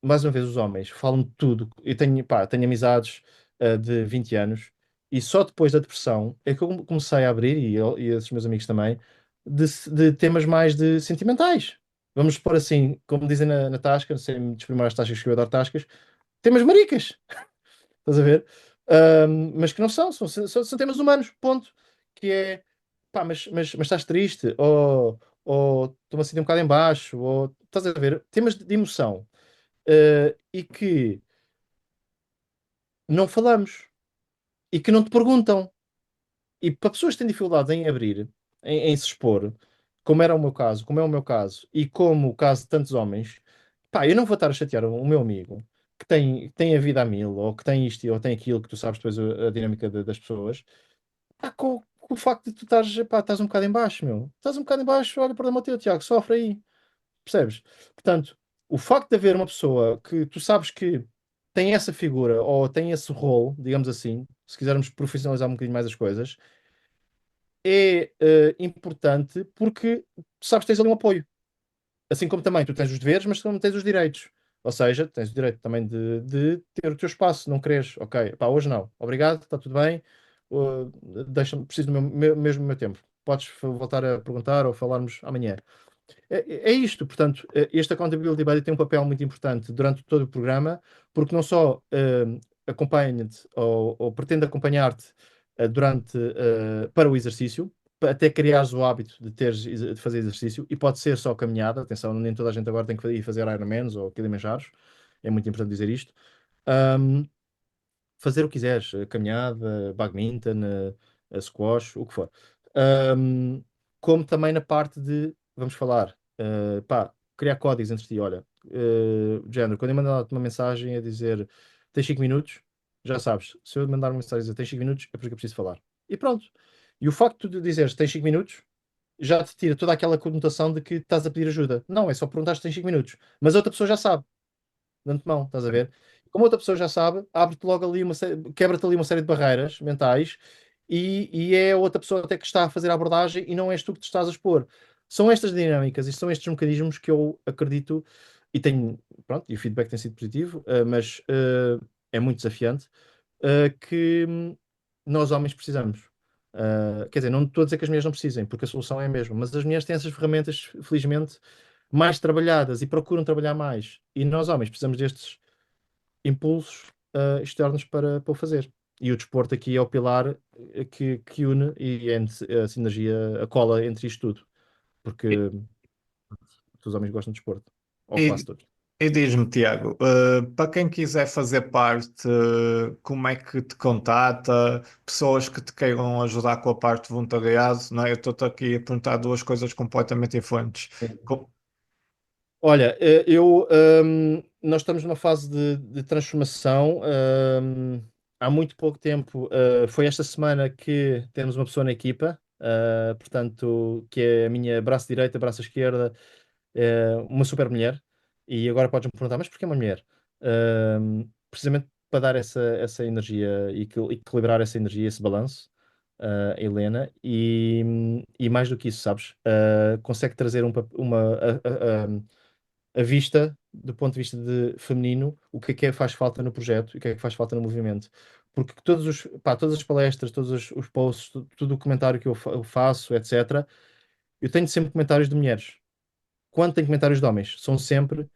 mais uma vez, os homens falam de tudo. Eu tenho, pá, tenho amizades de 20 anos e só depois da depressão é que eu comecei a abrir, e esses meus amigos também, de temas mais de sentimentais. Vamos pôr assim, como dizem na Tasca, não sei desprimar as tascas que eu adoro tascas, temas maricas, estás a ver? Mas que não são temas humanos, ponto. Que é, pá, mas estás triste, ou estou-me a sentir um bocado em baixo, ou estás a ver? Temas de emoção, e que não falamos, e que não te perguntam. E para pessoas que têm dificuldade em abrir, em se expor, como é o meu caso, e como o caso de tantos homens, pá, eu não vou estar a chatear o meu amigo que tem a vida a mil, ou que tem isto, ou tem aquilo, que tu sabes depois a dinâmica das pessoas, pá, com o facto de tu estás um bocado em baixo, meu. Estás um bocado em baixo, olha, problema teu, Tiago, sofre aí. Percebes? Portanto, o facto de haver uma pessoa que tu sabes que tem essa figura ou tem esse role, digamos assim, se quisermos profissionalizar um bocadinho mais as coisas, é importante porque sabes que tens ali um apoio. Assim como também tu tens os deveres, mas também tens os direitos. Ou seja, tens o direito também de ter o teu espaço, não queres, ok, pá, hoje não, obrigado, está tudo bem, uh, deixa-me, preciso mesmo do meu tempo. Podes voltar a perguntar ou falarmos amanhã. É isto, portanto, este Accountability Buddy tem um papel muito importante durante todo o programa, porque não só acompanha-te ou pretende acompanhar-te para o exercício, até criares o hábito de fazer exercício, e pode ser só caminhada, atenção, nem toda a gente agora tem que ir fazer Ironmans ou Kilimanjaros, é muito importante dizer isto. Um, Fazer o que quiseres, caminhada, badminton, squash, o que for. Um, Como também na parte de, vamos falar, pá, criar códigos entre ti. Olha, de género, quando eu mandar-te uma mensagem a dizer tens 5 minutos, já sabes, se eu mandar uma mensagem a dizer tens 5 minutos, é porque eu preciso falar. E pronto. E o facto de dizeres tens 5 minutos já te tira toda aquela conotação de que estás a pedir ajuda. Não, é só perguntar se tens 5 minutos. Mas a outra pessoa já sabe de antemão, estás a ver? Como outra pessoa já sabe, abre-te logo ali quebra-te ali uma série de barreiras mentais e é a outra pessoa até que está a fazer a abordagem e não és tu que te estás a expor. São estas dinâmicas e são estes mecanismos que eu acredito e tenho, pronto, e o feedback tem sido positivo, mas é muito desafiante, que nós homens precisamos. Quer dizer, não estou a dizer que as mulheres não precisem, porque a solução é a mesma, mas as mulheres têm essas ferramentas, felizmente, mais trabalhadas e procuram trabalhar mais. E nós, homens, precisamos destes impulsos externos para o fazer. E o desporto aqui é o pilar que une e é a sinergia, a cola entre isto tudo. E, Porque os homens gostam de desporto. Ou quase e- todos. e diz-me, Tiago, para quem quiser fazer parte, como é que te contata? Pessoas que te queiram ajudar com a parte de voluntariado, não é? Eu estou-te aqui a perguntar duas coisas completamente diferentes. Olha, nós estamos numa fase de transformação. Há muito pouco tempo, foi esta semana que temos uma pessoa na equipa, portanto, que é a minha braço direita, braço esquerda, uma super mulher. E agora podes-me perguntar, mas porquê uma mulher? Precisamente para dar essa energia e equilibrar essa energia, esse balanço, a Helena, e mais do que isso, sabes? Consegue trazer a vista, do ponto de vista de feminino, o que é que faz falta no projeto e o que é que faz falta no movimento. Porque todas as palestras, todos os posts, tudo o comentário que eu faço, etc., eu tenho sempre comentários de mulheres. Quando tenho comentários de homens, são sempre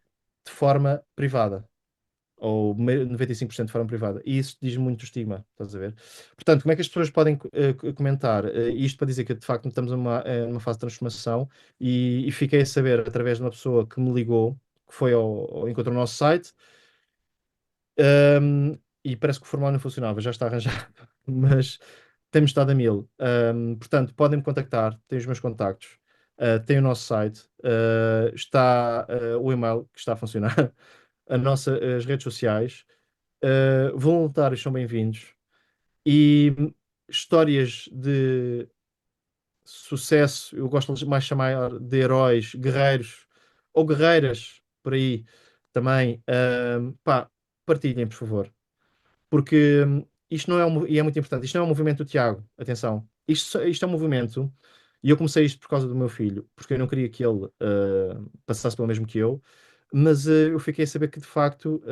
de forma privada. Ou 95% de forma privada. E isso diz muito do estigma, estás a ver? Portanto, como é que as pessoas podem comentar? Isto para dizer que de facto estamos numa fase de transformação e fiquei a saber através de uma pessoa que me ligou, que foi encontrou o nosso site, e parece que o formulário não funcionava, já está arranjado, mas temos estado a mil. Portanto, podem-me contactar, têm os meus contactos, tem o nosso site, está o e-mail que está a funcionar, as redes sociais. Voluntários são bem-vindos e histórias de sucesso, eu gosto mais de chamar de heróis, guerreiros ou guerreiras por aí também. Pá, partilhem, por favor, porque isto não é e é muito importante, isto não é um movimento do Tiago, atenção, isto é um movimento, e eu comecei isto por causa do meu filho, porque eu não queria que ele passasse pelo mesmo que eu, mas eu fiquei a saber que de facto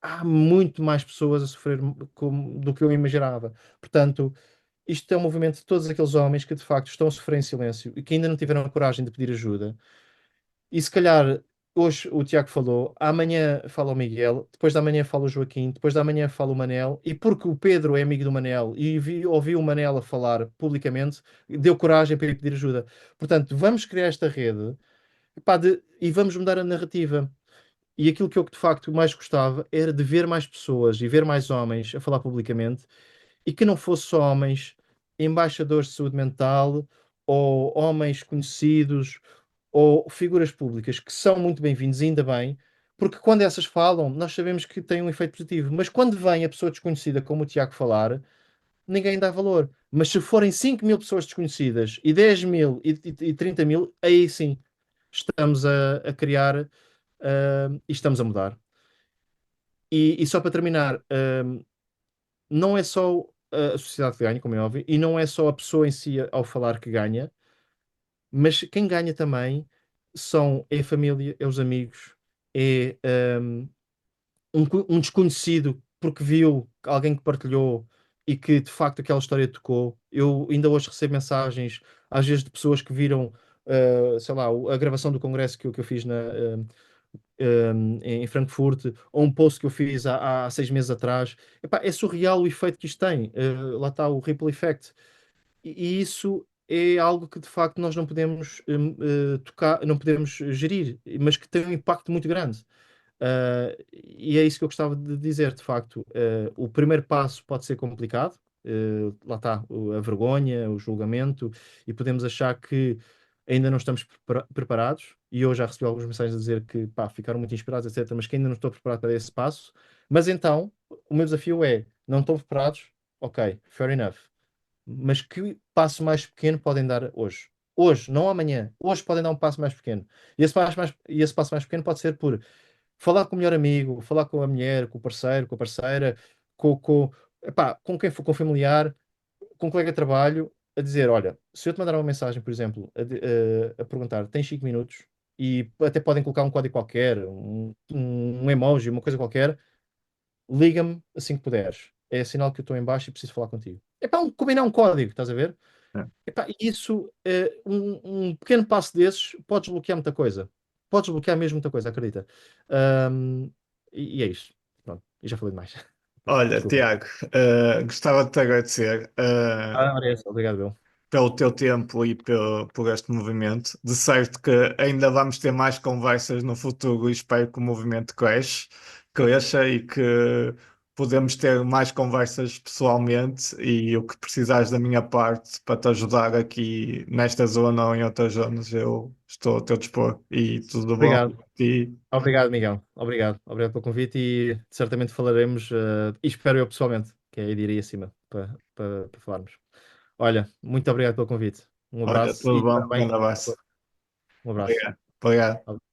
há muito mais pessoas a sofrer do que eu imaginava. Portanto, isto é um movimento de todos aqueles homens que de facto estão a sofrer em silêncio e que ainda não tiveram a coragem de pedir ajuda e se calhar hoje o Tiago falou, amanhã fala o Miguel, depois da manhã fala o Joaquim, depois da manhã fala o Manel, e porque o Pedro é amigo do Manel e ouviu o Manel a falar publicamente, deu coragem para ir pedir ajuda. Portanto, vamos criar esta rede, epá, e vamos mudar a narrativa. E aquilo que eu de facto mais gostava era de ver mais pessoas e ver mais homens a falar publicamente e que não fosse só homens embaixadores de saúde mental ou homens conhecidos ou figuras públicas que são muito bem-vindos, e ainda bem, porque quando essas falam, nós sabemos que tem um efeito positivo, mas quando vem a pessoa desconhecida, como o Tiago falar, ninguém dá valor. Mas se forem 5.000 pessoas desconhecidas e 10.000 e 30.000, aí sim estamos a criar e estamos a mudar. E só para terminar, não é só. a sociedade que ganha, como é óbvio, e não é só a pessoa em si ao falar que ganha, mas quem ganha também é a família, é os amigos, é um desconhecido porque viu alguém que partilhou e que de facto aquela história tocou. Eu ainda hoje recebo mensagens, às vezes, de pessoas que viram, sei lá, a gravação do congresso que eu fiz em Frankfurt, ou um post que eu fiz há 6 meses atrás. Epá, é surreal o efeito que isto tem. Lá está o ripple effect. E isso é algo que de facto nós não podemos tocar, não podemos gerir, mas que tem um impacto muito grande. E é isso que eu gostava de dizer, de facto. O primeiro passo pode ser complicado, lá está, a vergonha, o julgamento, e podemos achar que ainda não estamos preparados. E eu já recebi algumas mensagens a dizer que pá, ficaram muito inspirados, etc., mas que ainda não estou preparado para esse passo. Mas então, o meu desafio é: não estão preparados? Ok, fair enough. Mas que passo mais pequeno podem dar hoje? Hoje, não amanhã. Hoje podem dar um passo mais pequeno. E esse passo mais pequeno pode ser por falar com o melhor amigo, falar com a mulher, com o parceiro, com a parceira, epá, com quem for, com o familiar, com um colega de trabalho, a dizer: olha, se eu te mandar uma mensagem, por exemplo, a perguntar, tens 5 minutos, e até podem colocar um código qualquer, um emoji, uma coisa qualquer, liga-me assim que puderes. É sinal que eu estou em baixo e preciso falar contigo. Epá, combinar um código, estás a ver? É. Epá, isso, um pequeno passo desses, podes bloquear muita coisa. Podes bloquear mesmo muita coisa, acredita. Ahm, e é isto. Pronto, e já falei demais. Olha, Desculpa. Tiago, gostava de te agradecer. Ora é essa. Obrigado, Bill. Pelo teu tempo e por este movimento. De certo que ainda vamos ter mais conversas no futuro e espero que o movimento cresça e que podemos ter mais conversas pessoalmente e o que precisares da minha parte para te ajudar aqui nesta zona ou em outras zonas, eu estou a teu dispor e tudo bom. Obrigado. E Obrigado, Miguel. Obrigado. Obrigado pelo convite e certamente falaremos, e espero eu pessoalmente, que é ir aí acima para falarmos. Olha, muito obrigado pelo convite. Um olha, abraço tudo e bom, parabéns. grande abraço. Um abraço. Obrigado. Obrigado.